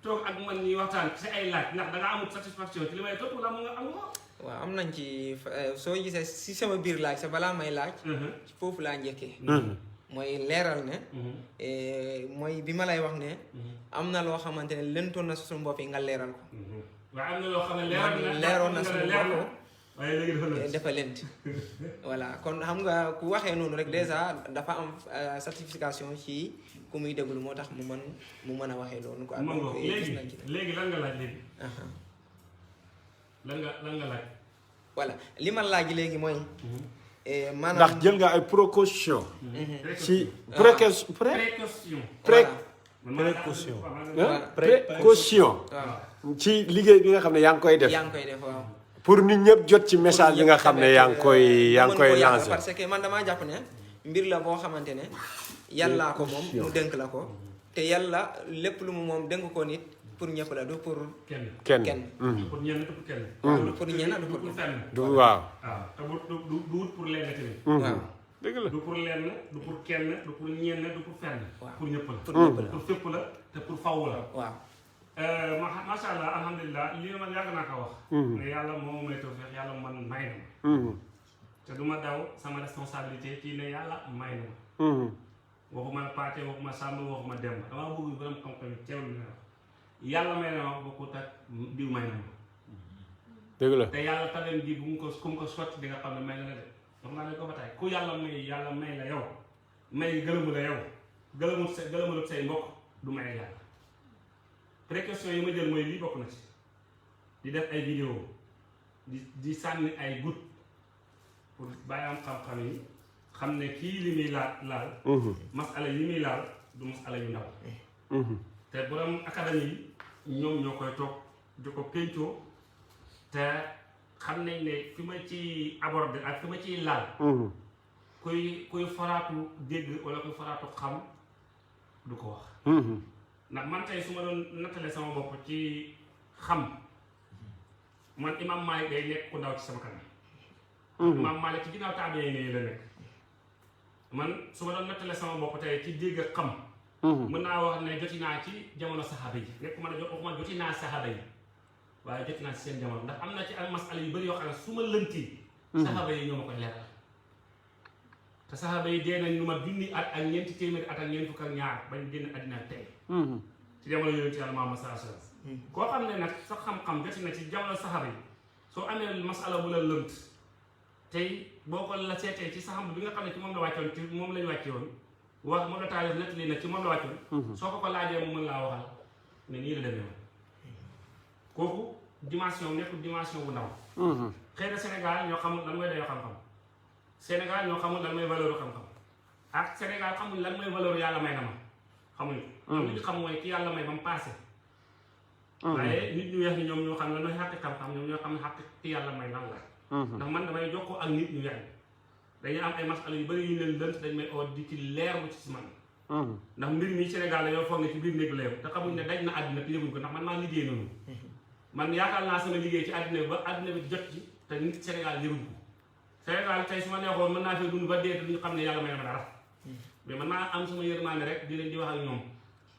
toog ak man ñuy waxtaan ci ay laaj ndax da nga amul satisfaction ci li may topp wala mu nga am nga waaw am nañ ci soo gisee si sama biir laaj sa balaa may laaj foofu laa njëkkee mooy leeral ne mooy bi ma lay wax ne am na loo xamante ne lëntoon na suñu bopp yi nga leeral ko waaye am na loo xam ne leeroon na suñu bopp waaye léegi dafa lënt voilà kon xam nga ku waxee noonu rek déjà dafa am certification ci ku muy déglu moo tax mu mën a waxee loolu quoi. léegi lan nga laaj léegi. lan nga laaj. voilà li ma laaj léegi mooy. maanaam ndax jël nga ay précaution. ci précaution. ci liggéey bi nga xam ne yaa ngi koy def. yaa ngi koy def waaw. pour nit ñëpp jot ci message bi nga xam ne yaa ngi koy lancé. parce que man damaa jàpp ne mbir la boo xamante ne yàllaa ko moom mu dénk la ko te yàlla lépp lu mu moom dénk ko nit pour ñëpp la du pour kenn pour ñenn du pour kenn pour ñenn du pour fenn du waaw te du wut pour lenn tamit waaw dëgg la du pour lenn du pour kenn du pour ñenn du pour fenn pour ñëpp la pour fépp la te pour faw la waaw macha allah alhamdulilah lii man yàgg naa ko wax ne yàlla moo may tawfeex yàlla man may na ma te du ma daw sama responsabilité ci ne yàlla may na ma waxuma Paate waxuma Samba waxuma Demba damaa bëgg borom xam-xam teewlu na yàlla may na ma bokkut ak diw may na ma dëgg la te yàlla taleen ji bu mu ko sotti di nga xam ne may na la de wax naa ne ko ba tey ku yàlla may la yow may gëlëmu la yow gëlëmulut say mbokk du may yàlla précaution yi ma jël mooy lii bokk na ci di def ay vidéo di sànni ay goutte pour bàyyi am xam-xam yi xam ne kii li muy laal masala yi muy laal du masala yu ndaw te borom académie yi ñoom ñoo koy toog di ko péncoo te xam nañ ne fi ma ci abordé ak fi ma ciy laal kuy faraatu dégg wala kuy faraatu xam du ko wax ndax man tey su ma doon nattale sama bopp ci xam man imam Malik day nekk ku ndaw ci sama kanam imam Malik ci ginnaaw taabee yi la nekk man su ma doon nattale sama bopp tey ci dégg ak xam mën naa wax ne joti naa ci jamono saxaaba yi nekk ma ne waxuma joti naa saxaaba yi waaye joti naa ci seen jamono ndax am na ci ay masala yu bëri yoo xam ne su ma lënti saxaaba yi ñoo ma koy leeral te saxaaba yi dee nañ lu ma junni at ak ñeenti téeméeri at ak ñeent fukk ak ñaar bañ génn àddina tey ci jamono yooyu ci yàlla Muhammad sallallahu alayhi wasallam koo xam ne nag sa xam-xam joti na ci jamono saxaaba yi soo amee masala bu la lënt tey boo ko la seetee ci saxam bi nga xam ne ci moom la wàccoon ci moom lañu wàcce woon wax moom la taalif nett lii nag ci moom la wàccoon soo ko laajee mu mën laa waxal ne nii la demee woon kooku dimension nekkul dimension bu ndaw xëy na Sénégal ñoo xamul lan mooy dayoo xam-xam Sénégal ñoo xamul lan mooy valeur xam-xam ak Sénégal xamul lan mooy valeur yàlla may na ma xamuñu ñoom li ñu xam mooy ki yàlla may ba mu passé waaye nit ñu weex ni ñoom ñoo xam lan mooy xàq xam-xam ñoom ñoo xam ne xàq ki yàlla may nan la ndax man damay jokkoo ak nit ñu weex dañuy am ay masala yu bëri yu leen lënt dañ may oo di ci leerlu ci si man ndax mbir mi Sénégal la yoo foog ne ci biir néegu leew te xamuñ ne daj na àddina te yëguñ ko ndax man maa liggéey noonu man yaakaar naa sama liggéey ci àddina bi ba àddina bi jot ci te nit Sénégal yëguñ ko Sénégal tey su ma neexoon mën naa fee dund ba dee te duñu xam ne yàlla may na ma dara mais man maa am sama yërmande rek di leen di wax ak ñoom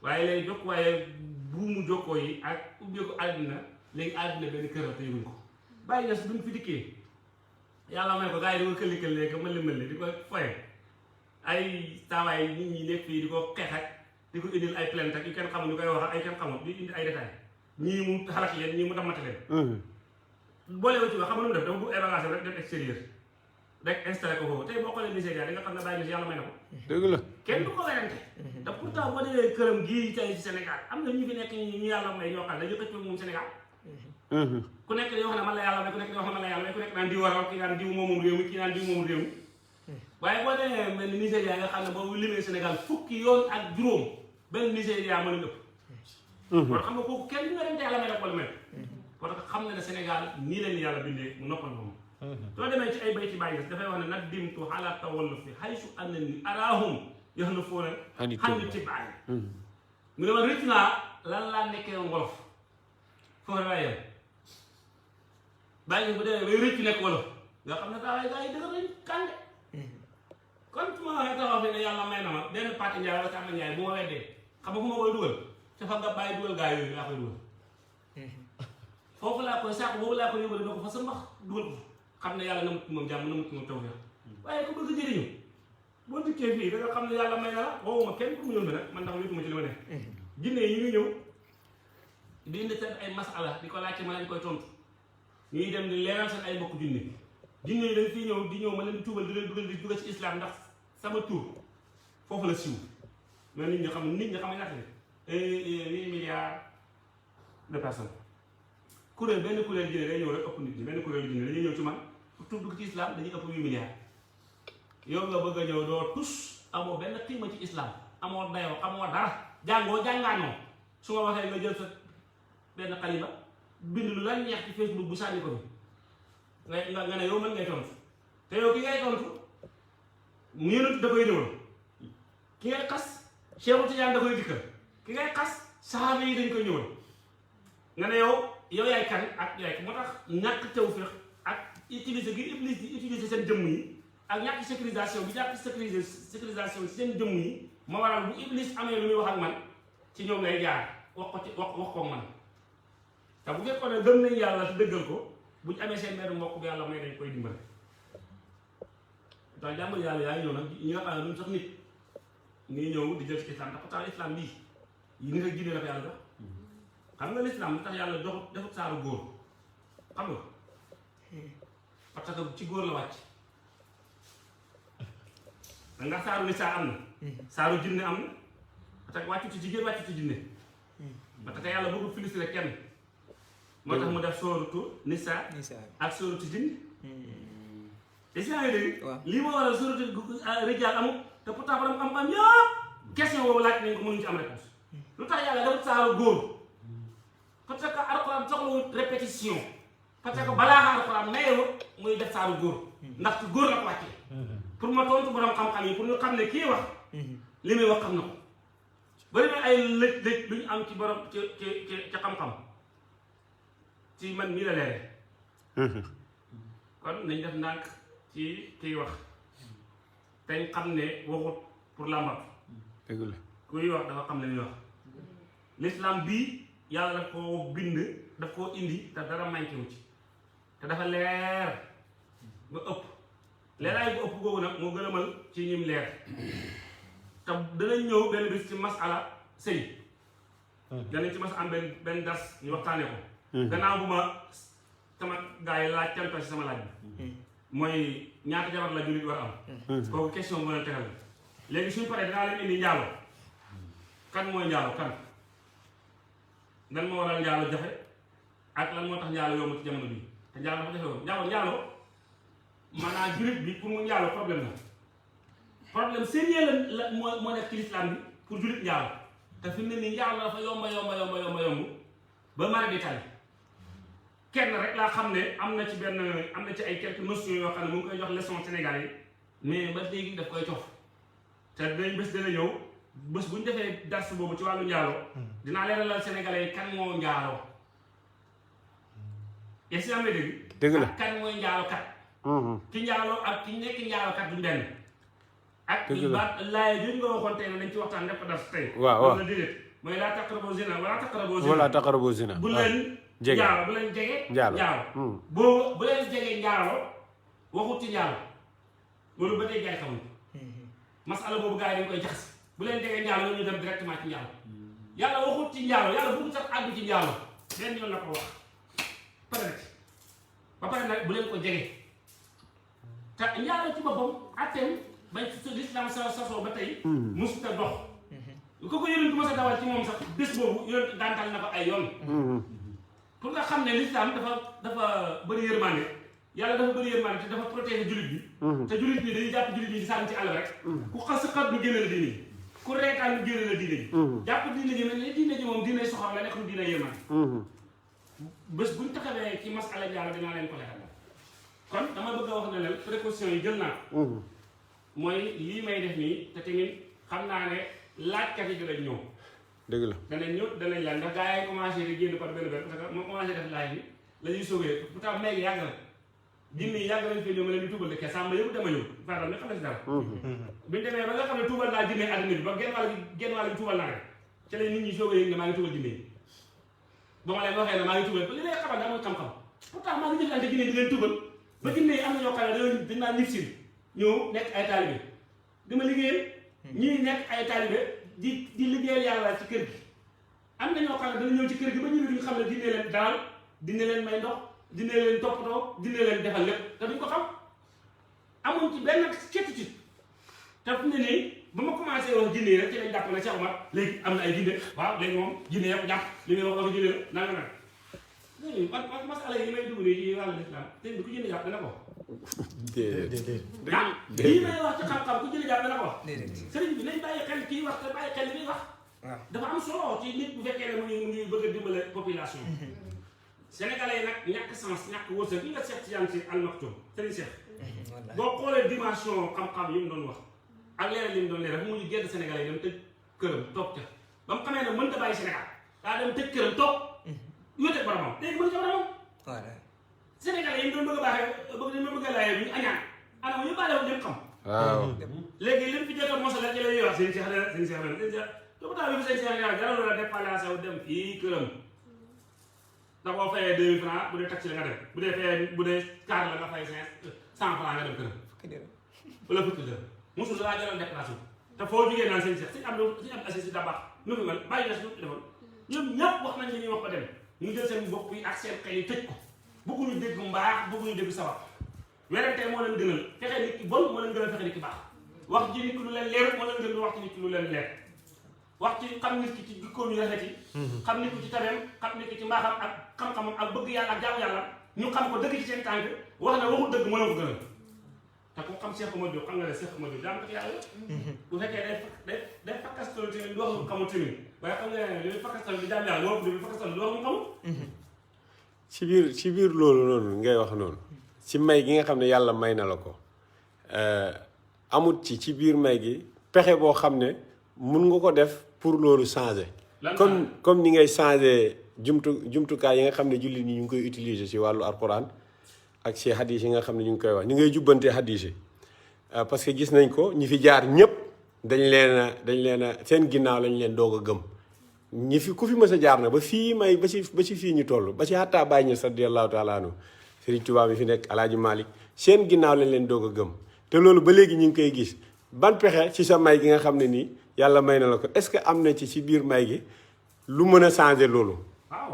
waaye léegi jokk waaye buumu jokkoo yi ak ubbeeku àddina léegi àddina benn kër la te yëguñ ko bàyyi na si duñ fi dikkee yàlla may ko gars yi di ko këlli-këlli léegi mëli di ko foye ay taawaay nit ñi nekk fii di ko xeex ak di ko indil ay plainte ak yu kenn xamul ñu koy wax ak ay kenn xamul di indi ay détails ñii mu xalaat leen ñii mu damate leen boole wu ci wax xam nga lu mu def dafa bu ay bagage rek def extérieur rek installé ko foofu tey boo xoolee Nigéria di nga xam ne bàyyi na si yàlla may na ko dëgg la kenn du ko werante te pourtant boo demee këram gii tey ci Sénégal am na ñu fi nekk ñu yàlla may ñoo xam ne dañu xëccoo moom Sénégal ku nekk di wax ne man la yàlla may ku nekk di wax ne man la yàlla may ku nekk naan diw waral ki naan diw moomum réew mi ki naan diw moomum réew mi waaye boo demee mel ni Nigéria nga xam ne boobu limee Sénégal fukki yoon ak juróom benn Nigéria mën a ëpp kon xam nga kooku kenn du nga dente yàlla may def wala mel parce que xam nga ne Sénégal nii leen yàlla bindee mu noppal moom soo demee ci ay bayti bàyyi dafay wax ne nag dimtu xalaat tawallu fi haysu annani araahum yaxlufuuna xani tibaay mu ne ma rëcc naa lan laa nekkee wolof foofu laa yem bàyyi bu demee bay rëcc nekk wolof nga xam ne daa waay gars yi dëgër nañ kànde kon su ma waxee taxaw fi ne yàlla may na ma benn Pati Ndiaye wala Tamba Ndiaye bu ma weddee xam nga fu ma koy dugal te fa nga bàyyi dugal gars yooyu laa koy dugal foofu laa koy saako boobu laa koy yóbbale doo ko fa sa mbax dugal ko xam ne yàlla namut moom jàmm namut moom taw waaye ku bëgg jëriñu boo dikkee fii da nga xam ne yàlla may na la woowuma kenn ku mu ñëw bi nag man ndax wéetuma ci li ma ne jinne yi ngi ñëw di indi seen ay masala di ko laajte ma leen koy tontu ñuy dem di leeral seen ay mbokk jinne jinne yi dañ fii ñëw di ñëw ma leen di tuubal di leen dugal di dugal ci islam ndax sama tur foofu la siiw mais nit ñi xam nga ñaata ne 8 milliards de personnes kuréel benn kuréel jinne day ñëw rek ëpp nit ñi benn kuréel jinne dañuy ñëw ci man pour tuub dugg ci islam dañuy ëpp 8 milliards yow nga bëgg a ñëw doo tus amoo benn xiima ci islam amoo dayoo amoo dara jàngoo jàngaanoo su ma waxee nga jël sa benn xalima bind lu la neex ci Facebook bu sànni ko fi nga ne yow mën ngay tontu te yow ki ngay tontu mu yonent da koy ñëwal ki ngay xas Cheikhu Tidiane da koy dikkal ki ngay xas saxaaba yi dañ koy ñëwal nga ne yow yaay kan ak yaay moo tax ñàkk tawfiq ak utiliser gi Iblis di utiliser seen jëmm yi ak ñàkk sécurisation bi ñàkk sécurisation ci seen jëmm yi ma waral bu Iblis amee lu muy wax ak man ci ñoom lay jaar wax ko man te bu fekkoon ne gëm nañ yàlla te dëggal ko buñ amee seen benn mbokk bi yàlla may dañ koy dimbale ndax jàmbal yàlla yaa ngi ñëw nag ñi nga xam ne duñ sax nit ngay ñëw di jël ci islam ndax pourtant islam bii yi nit ak jinne la ko yàlla jox xam nga l'islam lu tax yàlla defut saaru góor xam nga parce que ci góor la wàcc ndax saaru nisaa am na saaru jinne am na parce que wàccu ci jigéen wàccu ci jinne parce que yàlla bëggul filistrer kenn moo tax mu def sóoratu nisaa ak sóoratu jinne te si yaa ngi dégg lii moo waral sóoratu rijaal amul te pourtant borom xam-xam yëpp question boobu laaj nañ ko mënuñu ci am réponse lu tax yàlla defut saaru góor parce que alxuraan soxlawul répétition parce que balaa nga alxuraan mayewut muy def saaru góor ndax ci góor la ko wàccee pour ma tontu borom xam-xam yi pour ñu xam ne kii wax li muy wax xam na ko bari na ay lëj-lëj lu ñu am ci borom ci xam-xam ci man mii la leere kon nañ def ndànk ci kiy wax te xam ne waxut pour làmbam dëgg la kuy wax dafa xam ne ñuy wax l'islam bii yàlla daf koo bind daf koo indi te dara manqué wu ci te dafa leer ba ëpp leeraay bu ëpp googu nag moo gën a mal ci ñim leer te danañ ñëw benn bis ci masala sëy danañ ci mas am benn das ñu waxtaane ko gannaaw bu ma sama gars yi laaj canto si sama laaj bi mooy ñaata jabar la jullit war am kooku question bu mën a tegal léegi suñu paree dinaa leen indi njaalo kan mooy njaalo kan lan moo waral njaalo jafe ak lan moo tax njaalo yomb ci jamono bi te njaalo dafa jafe woon njaalo maanaam jullit bi pour mu njaalo problème problème sérieux la moo nekk ci l'islam bi pour jullit njaalo te fi mu ne nii njaalo dafa yomb ba mara di tali kenn rek laa xam ne am na ci ay quelques notions yoo xam ne mu ngi koy jox leçon sénégalais mais ba léegi daf koy cof te dinañ bés dana ñëw bés bu ñu defee dars boobu ci wàllu njaalo dinaa leeralal sénégalais yi kan moo njaaloo est-ce que am na dëgg la kan mooy njaalo kat ki njaaloo ak ki nekk njaalo kat du benn ak baat laay bi nga waxoon tey ne dañ ci waxtaan def ko dars tey waaw la déedéet mooy laa taqrabu zina wala taqrabu zina bu leen jege njaalo bu leen jege njaalo boobu bu leen jege njaalo waxut ci njaalo loolu ba tey jaay xamuñ masala boobu gars yi dañ koy jaxas bu leen jege njaalo ñoo ñu dem directement ci njaalo yàlla waxut ci njaalo yàlla bëgg sax àgg ci njaalo benn yoon la ko wax pare na ci ba pare nag bu leen ko jege te njaalo ci boppam atteem bañ ci l'islam sasoo ba tey mosut a dox ko yonent mos a dawal ci moom sax bés boobu yonent gàntal na ko ay yoon pour nga xam ne l'islam dafa bëri yërmande yàlla dafa bëri yërmande te dafa protéger jullit bi te jullit bi dañuy jàpp jullit bi di sànni ci àll rek ku xas xat lu génne la diine ji ku reetaan lu génne la diine ji jàpp diine ji mel ne diine ji moom diine soxor la nekk lu diine yërmande bés buñ taxawee ci masala yàlla dinaa leen ko leeral kon dama bëgg a wax ne leen précaution yi jël naa mooy lii may def nii te tamit xam naa ne laajkat yi dinañ ñëw dëgg la danañ laaj ndax gars yi commencé di génn par benn parce que moo commencé def laaj bi la ñuy sauvé pourtant léegi yàgg na jinne yi yàgg nañ fi ñëw ma leen di tuubal de ke sàmm yëpp dama ñëw pardon ne xam na si dara biñu demee ba nga xam ne tuubal naa jinne àddina bi ba genn wàll gi tuubal naa rek ci la nit ñi sauvé yëg ne maa ngi tuubal jinne yi ba ma leen waxee ne maa ngi tuubal li lay xamal daa mooy xam-xam pourtant maa ngi jëflante jinne di leen tuubal ba jinne yi am na ñoo xam ne dañ naa nit si ñëw nekk ay taalibe di ma liggéeyal ñii nekk ay taalibe di liggéeyal yàlla ci kër gi am na ñoo xam ne dana ñëw ci kër gi ba ñu duñ xam ne dina leen daal dina leen may ndox dina leen toppatoo dina leen defal lépp te duñ ko xam amuñ ci benn certitude te fu ne nii ba ma commencé wax jinne yi rek ci lañ jàpp ne Cheikh Omar léegi am na ay jinne waaw léegi moom jinne yëpp jàpp li muy wax dafa jinne la nanga nag léegi man masala yi may dugg nii ci wàllu islam dégg nga ku jinne jàpp dana ko lii may wax ci xam-xam ku jinne jàpp dana ko wax sëriñ bi nañ bàyyi xel kii wax te bàyyi xel li muy wax dafa am solo ci nit bu fekkee ne mu ngi bëgg a dimbale population sénégalais yi nag ñàkk sens ñàkk wërsëg li nga seet ci yaan ci almaktoum sëriñ Cheikh boo xoolee dimension xam-xam yi mu doon wax ak leeral li mu doon leeral dafa mujj gedd sénégalais yi dem tëj këram toog ca ba mu xamee ne mënta bàyyi Sénégal daa dem tëj këram toog wéete boromam léegi mën ca boromam sénégalais yi doon bëgg a baaxee bëgg a laajee bi ñu añaan ana ñu bàyyi woon ñëpp xam waaw léegi li mu fi jot a mosal la ci la ñuy wax seen Cheikh toppatoo bi seen Cheikh ñaar dara la déplacé wu dem fii këram da boo fayee 2000 francs bu dee taxi la nga dem bu dee car la nga fay 100 francs nga dem këram wala fukki dërëm mosul laa jëloon déplacé te foo jógee naan seen Cheikh si am assis si dabax nu fi mel bàyyi na si lu defoon ñoom ñëpp wax nañ li ñuy wax ba dem ñu jël seen bopp yi ak seen xel yi tëj ko bëgguñu dégg mbaax bëgguñu dégg sabab werante moo leen gënal fexe nit ki bon moo leen gënal fexe nit ki baax wax ci nit ki lu leen leer moo leen gënal wax ci nit ki lu leen leer wax ci xam nit ki ci jikkoom yu rafet yi xam nit ki ci tabeem xam nit ki ci mbaaxam ak xam-xamam ak bëgg yàlla ak jaamu yàlla ñu xam ko dëgg ci seen tànk wax na waxul dëgg moo leen ko gënal te ku xam Cheikh Omar Diop xam nga ne Cheikh Omar Diop jaamu ko yàlla bu fekkee day fakkastal tamit wax mu xamul tamit waaye xam nga ne li fakkastal di jaam yàlla moo li fakkastal di wax mu xamul ci biir loolu noonu ngay wax noonu ci may gi nga xam ne yàlla may na la ko amut ci biir may gi pexe boo xam ne mun nga ko def pour loolu changer. comme ni ngay changer jumtukaay yi nga xam ne jullit ñi ñu ngi koy utiliser ci wàllu alquran ak ci hadis yi nga xam ne ñu ngi koy wax ni ngay jubbantee hadis yi parce que gis nañ ko ñi fi jaar ñëpp dañ leen a seen ginnaaw lañ leen doog a gëm ñi fi ku fi mës a jaar na ba fii may ba ci fii ñu toll ba ci xattaa Baay Ñas radiyallahu taala anhu Sëriñ Tuubaa mi fi nekk Alaaji Malik seen ginnaaw lañ leen doog a gëm te loolu ba léegi ñu ngi koy gis ban pexe ci sa may gi nga xam ne nii yàlla may na la ko est-ce que am na ci biir may gi lu mën a changer loolu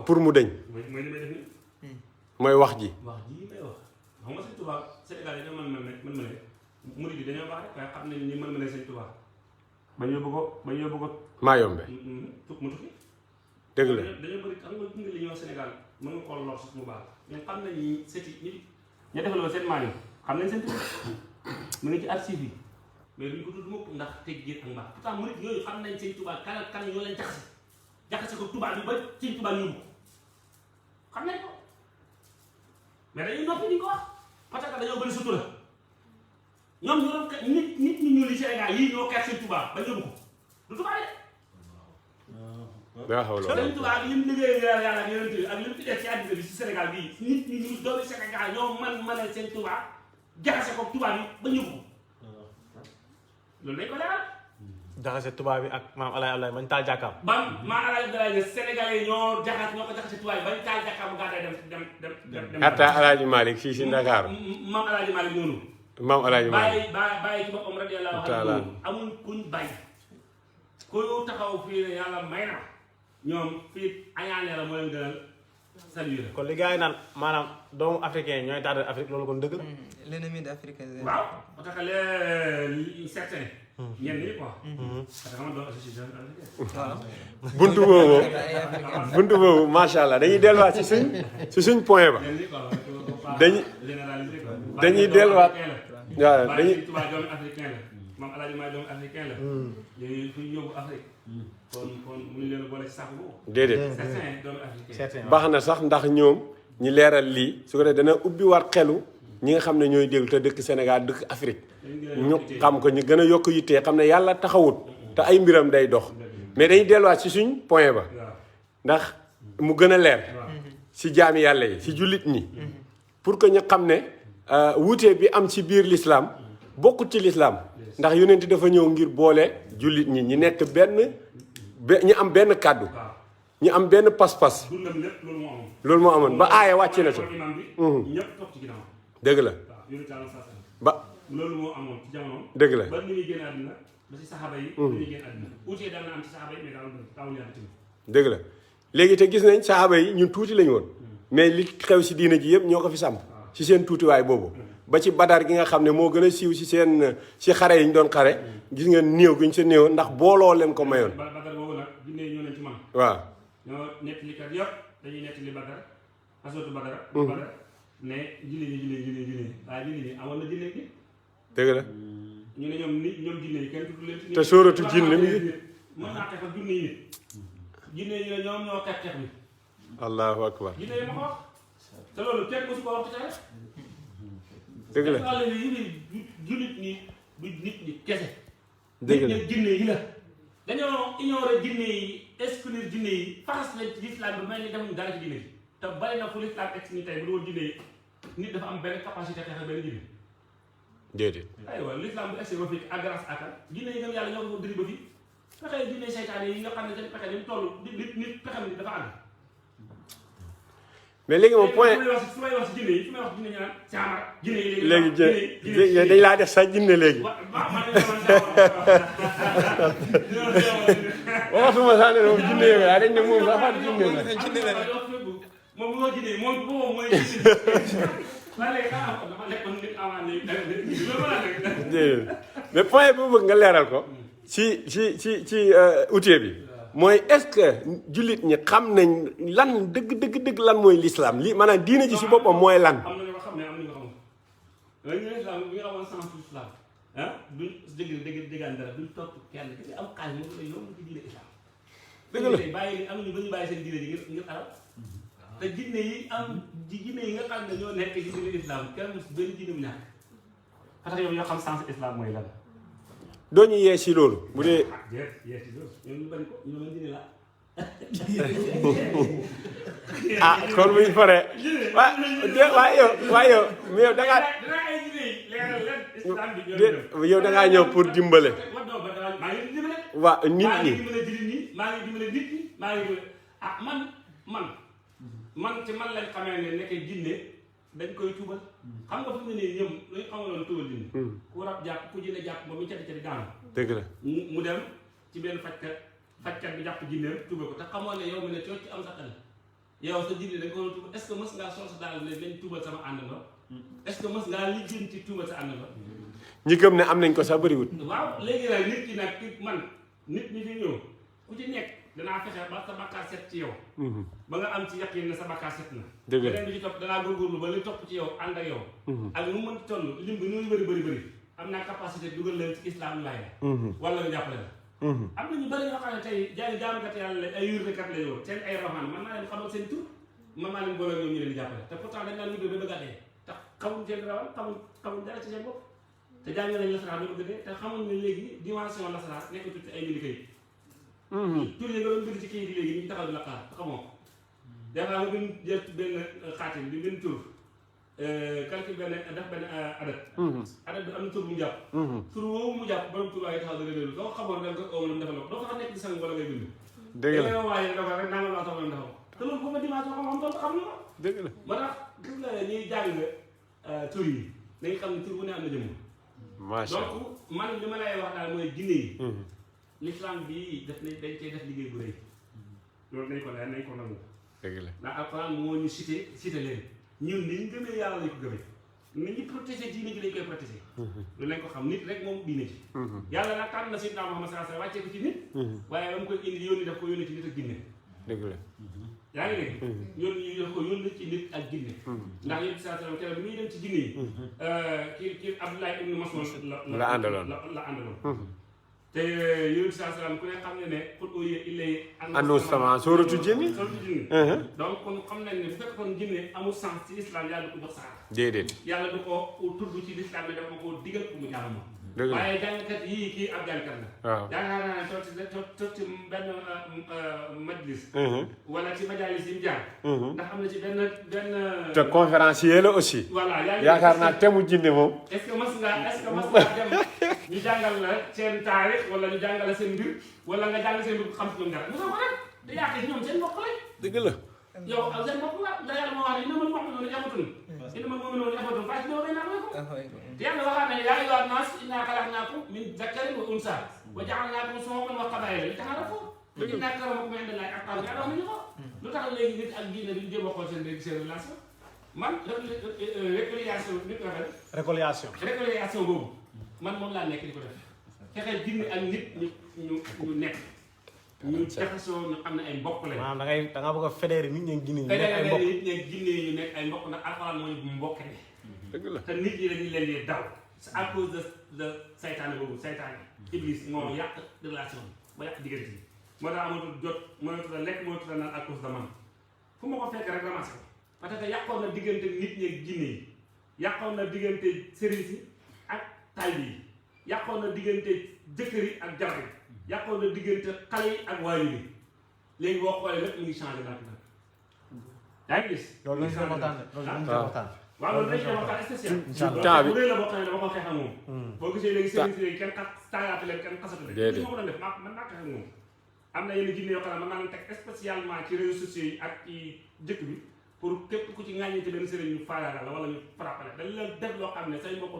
pour mu deñ mooy wax ji wax ji may wax xam nga Sëriñ Tuubaa Sénégal yi dañoo mën ma ne murid yi dañoo baax rek waaye xam nañ ni mën ma ne Sëriñ Tuubaa ba yóbbu ko maa yombe mu tukki dëgg la dañoo bëri xam nga li ñuy wax Sénégal mën nga xool lor suuf mu baax mais xam nañ ni seti ñi defaloo seen maam yi xam nañ seen tubaab mu ngi ci archive yi mais duñ ko tudd mukk ndax teg giir ak mbaax pourtant murid yooyu xam nañ seen tubaab kan ñoo leen jaxase ko tubaab bi ba seen tubaab yóbbu xam nañ ko mais dañuy noppi di ko wax parce que dañoo bëri sutura ñoom ñu doon nit ñi ñuul yi Sénégal yii ñoo ker seen tubaab ba yóbbu ko du tubaab de sëriñ Tuubaa bi li mu liggéey yàlla ak yonent bi ak li mu fi def ci àddina bi si Sénégal bii nit ñi ñu doomi Sénégal ñoo mënal seen Tuubaa jaxase ko tubaab yi ba ñëw ko loolu dañ ko leeral jaxase tubaab bi ak maam Alaay Ablaay bañ taal jàkkaam maam Alaay Ablaay ne Sénégalais ñoo ko jaxase tubaab yi bañ taal jàkkaam bu gàddaay dem hatta Alaaji Malik fii si Ndakaaru maam Alaaji Malik noonu maam Alaaji Malik bàyyi ci boppam radiyallaahu anhu amul kuñ bàyyi ku taxaw fii ne yàlla may na ñoom fii añaane la moo leen gënal saluer kon li gars yi naan maanaam doomu africain ñooy taal Afrique loolu kon dëgg la. l'ennemi d'Afrique. waaw parce que les certains. ñenn ñi quoi. parce que xam nga doomu association africaine. buntu boobu macha allah dañuy delluwaat ci suñ point ba. dañuy delluwaat. waaw dañuy tubaab doomu africain la moom Alaaji Maalik doomu africain la. léegi fu ñu yóbbu Afrique. kon mu ngi leen boole ci sax boobu. déedéet certains doomu africain. baax na sax ndax ñoom ñi leeral lii su ko defee dana ubbi war xelu ñi nga xam ne ñooy déglu te dëkk Sénégal dëkk Afrique ñu xam ko ñu gën a yokk yittee xam ne yàlla taxawut te ay mbiram day dox mais dañuy delluwaat ci suñ point ba ndax mu gën a leer ci jaami yàlla yi ci jullit ñi pour que ñu xam ne wuute bi am ci biir l'islam bokkut ci l'islam ndax yonent dafa ñëw ngir boole jullit ñi ñi nekk ñu am benn kàddu ñu am benn pas-pas loolu moo amoon ba aaya wàcce na ci dëgg la ba loolu moo amoon ci jamono dëgg la ba ni ñuy génn àddina ba ci saxaaba yi dañuy génn àddina uutee daan na am ci saxaaba yi mais daawul yàlla tamit dëgg la léegi te gis nañ saxaaba yi ñun tuuti lañu woon mais li xew si diina ji yëpp ñoo ko fi sàmp ci seen tuutiwaay boobu ba ci badar gi nga xam ne moo gën a siiw ci xare yi ñu doon xare gis nga néew gi ñu sa néewoon ndax booloo leen ko mayoon badar boobu nag jinne ñoo leen ci man waaw ñoo nettalikat yëpp dañuy nettali badar asootu badar badar ne jinne ñi waaye jinne ñi amoon na jinne gi dëgg la ñu ne ñoom jinne yi kenn tudd leen ci te sóoratu jinne mi ngi mën naa xeex ak junne yi nit jinne yi ne ñoom ñoo xeex bi allahu akbar jinne yi ma ko wax te loolu kenn mosu ko wax ci tare dëgg la jullit ñi du nit ñi kese dëgg la jinne yi la dañoo ignorer jinne yi exclure jinne yi faxas leen ci l'islam bi may ni defuñu dara ci jinne yi te bari na fu l'islam ex ni tey bu doon jinne yi nit dafa am benn capacité xeex ak benn jinne déedéet aywa l'islam bu egsi ba fii ak grâce ak jinne yi ngam yàlla ñoo ko diri ba fii pexe jinne seytaane yi nga xam ne seen pexe ni mu toll nit pexe ni dafa ànd mais léegi moom point su may wax si jinne yi su may wax jinne ñu naan caamara jinne yi léegi dañ laa def sax jinne léegi waxatuma sax ne moom jinne yi dañ ne moom sax jinne la moom bu ma jinne moom boobu mooy mais point bu bëgg nga leeral ko ci outil bi mooy est-ce que jullit ñi xam nañ lan dëgg lan mooy l'islam li maanaam diine ji si boppam mooy lan. am na ñu ko xam ne am na ñu ko xamul léegi ñu ne islam bi nga xamoon sens islam ah duñ déggaan dara duñ topp kenn ki am xaalis moom lay yomb ci diine islam. dëgg la bàyyi am nañu ba ñu bàyyi seen diine ji ngir arab te jinne yi nga xam ne ñoo nekk ci diine islam kenn benn diine bu ñàkk parce que yow yoo xam sens islam mooy lan doo ñu yee si loolu bu dee. ah déet yee si loolu ñoom ñu bañ ko ñu mën dina la. ah kon bu ñu paree waaye yow mais yow da ngaa. dinaa ay jinne yi leeral leen islam bi yow da ngaa ñëw pour dimbale. maa ngi dimbale. waa nit maa ngi ñi. dimbale jullit ñi maa ngi dimbale nit ñi maa ngi dimbale ah man ci man lañ xamee ne nekk jinne dañ koy tuubal xam nga fu mu ne nii ñoom luñ xamaloon tuubal jinne ku rab jàpp ku jinne jàpp ba mu cati daanu dëgg la. mu dem ci benn fajkat bi jàpp jinne tuubal ko te xamoon ne yow mi ne cooc ci am sa xel yow sa jinne dañ ko war a tuubal est ce que mës ngaa sol sa daal ne dañ tuubal sama àndandoo est ce que mës ngaa lijjanti ci tuubal sa àndandoo ñi gëm ne am nañ ko sax bëriwut. waaw léegi nag nit ki nag man nit ñi fi ñëw ku ci nekk danaa fexe ba sa bakkaar set ci yow ba nga am ci yaqin ne sa bakkaar set na dëgg la beneen bi ci topp danaa góorgóorlu ba li topp ci yow ànd ak yow ak nu mën toll lim bi nu bëri am naa capacité dugal leen ci islam laay wala nga jàppale la am na ñu bëri ñoo xam ne tey jaamukat yàlla la ay yurdekat la yow seen ay roxaan man maa leen xamal seen tur man maa leen boole ñoom ñu leen di jàppale te pourtant dañ naan wirde ba bëgg a dee te xamuñ seen rawal xamuñ dara ci seen bopp te jàng nañ lasaraar ba bëgg a dee te xamuñ ne léegi dimension lasaraar nekkatul ci ay militaires yi tur yi nga doon bind ci kii léegi ñu ngi taxaw di la xaar xamoo ko des fois nga bind jël benn xaatim di bind tur calcul benn def benn adat bi am na tur bu mu jàpp tur woowu mu jàpp borom tur waaye taxaw da réeru doo xamoon da nga ko oom defal ko doo ko sax nekk di sang wala ngay bind dëgg la waaye dafa rek nanga laa soxla defal te loolu booba dimension xam doon xam na ko dëgg la. moo tax gis nga ñuy jàng tur yi dañu xam ne tur bu ne am na jëmm macha allah donc man li ma lay wax daal mooy jinne yi l'islam bi daf nañ dañ cee def liggéey bu rëy loolu nañ ko leer nañ ko nangu dëgg la. ndax alxuraan moo ñu cité leen ñun ni ñu gëmee yàlla lañ ko gëmee ni ñu protégé diine ji lañ koy protégé loolu lañ ko xam nit rek moom diine ji yàlla nag tànn na Seydina Muhammad sallallahu alayhi wasallam wàccee ko ci nit waaye ba mu koy indi yónni daf ko yónni ci nit ak jinne dëgg la. yaa ngi dégg yónni daf ko yónni ci nit ak jinne ndax yéen sallallahu alayhi wasallam keroog bi muy dem ci jinne yi kii Abdullah ibn Mas'ud la àndaloon la àndaloon te yonent saa salaam ku ne xam ne ne pour auye illay annu sama sóoratu jinni donc kon xam nañ ne bu fekkoon jinne amul sens ci islam yàlla du ko jox saar déedéet. yàlla du ko tudd ci l'islam ne dafa ma ko digal pour mu jaamu dëgg la waaye jàngkat yii kii ab jàngkat la waaw yaakaar naa ne toog ci benn majlis wala ci majalis yi mu jaar ndax am na ci benn te conférencier la aussi. voilà yaakaar naa temu jinne moom. est-ce que mas nga dem ñu jàngal la seen taarix wala ñu jàngal la seen mbir wala nga jàng seen mbir xam si ñoom dara mosoo ko rek da yaakaar ñoom seen mbokk lañ dëgg la. yow ak seen mbokk la ndax yàlla moo wax ne ina man moom noonu yamatun ina man moom noonu yamatun fay si ñoo bay naa ko te yàlla waxaat ne yaa ayyuhan naas innaa xalaqnaakum min zakarin wa unsaa wa ja'alnaakum shu'uuban wa qabaa'ila lita'aarafu inna akramakum inda llaahi atqaakum yàlla wax nañu ko lu tax léegi nit ak diine duñ jéem a xool seen relation man réconciliation boobu man moom laa nekk di ko def fexeel jinne ak nit ñu nekk ñu jaxasoo ñu xam ne ay mbokk lañ. maanaam da nga bëgg a fédérer nit ñi ak jinne ñu nekk ay mbokk nit ñi ak jinne ñu nekk ay mbokk ndax alxuraan mooy mbokk ne dëgg la. te nit ñi dañuy leen di daw c'est à cause de saytaane boobu saytaane iblis moo yàq relation ba yàq diggante yi moo tax amatul jot mënatul a lekk mënatul a naan à cause de man fu ma ko fekk rek ramassé ko parce que yàqoon na diggante nit ñi ak jinne yi yàqoon na diggante sëriñ si ak taalibe yi yàqoon na diggante jëkkër yi ak jabar yi yàqoon na diggante xale yi ak waajur yi léegi boo xoolee lépp mu ngi changé nag yaa ngi gis. loolu lañ koy waxtaan loolu lañ koy waxtaan. waaw loolu dañ koy waxtaan spécial. temps bi bu dee la boo xam ne dama ko xeex ak moom. boo gisee léegi sëriñ si léegi kenn taagaatu leen kenn xasatu leen. déedéet ma ko doon def man maa xeex ak moom. am na yenn jinne yoo xam ne mën naa leen teg spécialement ci réseaux sociaux yi ak ci dëkk bi pour képp ku ci ŋàññi ci benn sëriñ ñu faagaagal la wala ñu frappé la dañ leen def loo xam ne say mbokk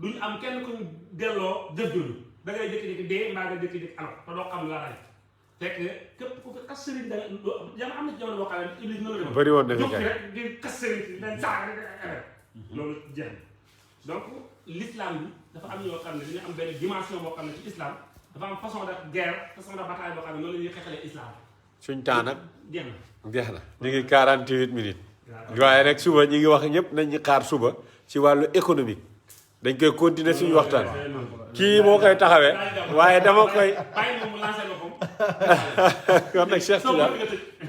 duñ am kenn ku ñu delloo jëf jooju da ngay jékki-jékki dee mbaa nga jékki-jékki alors te doo xam la ray fekk képp ku fi xas sëriñ da nga am na ci jamono boo xam ne iblis noonu la bëri woon na fi rek di xas sëriñ si leen saag loolu jeex na donc l'islam bi dafa am ñoo xam ne dañu am benn dimension boo xam ne ci islam dafa am façon de guerre façon de bataille boo xam ne noonu la ñuy xeexalee islam suñ temps nag jeex na jeex na ñu ngi 48 minutes waaye rek suba ñi ngi wax ñëpp nañ ñu xaar suba ci wàllu économique dañ koy continuer suñu waxtaan kii moo koy taxawee waaye dama koy bàyyi moom mu lancé boppam kon nag Cheikh Tidiane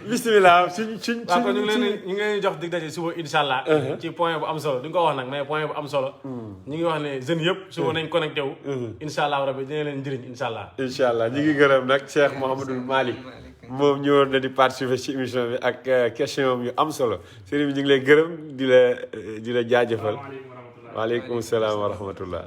bisimilah suñ waaw kon ñu ngi leen jox dig daje suba incha allah. ci point bu am solo duñ ko wax nag mais point bu am solo. ñu ngi wax ne jeunes yëpp suba nañ connecté wu. incha allah rabi dina leen njëriñ incha allah. incha allah ñu ngi gërëm nag Cheikh Mouhamadul Malick moom ñëwoon na di participer ci émission bi ak question yu am solo sëriñ bi ñu ngi lay gërëm di la jaajëfal. waaleykum salaam wa rahmatullah.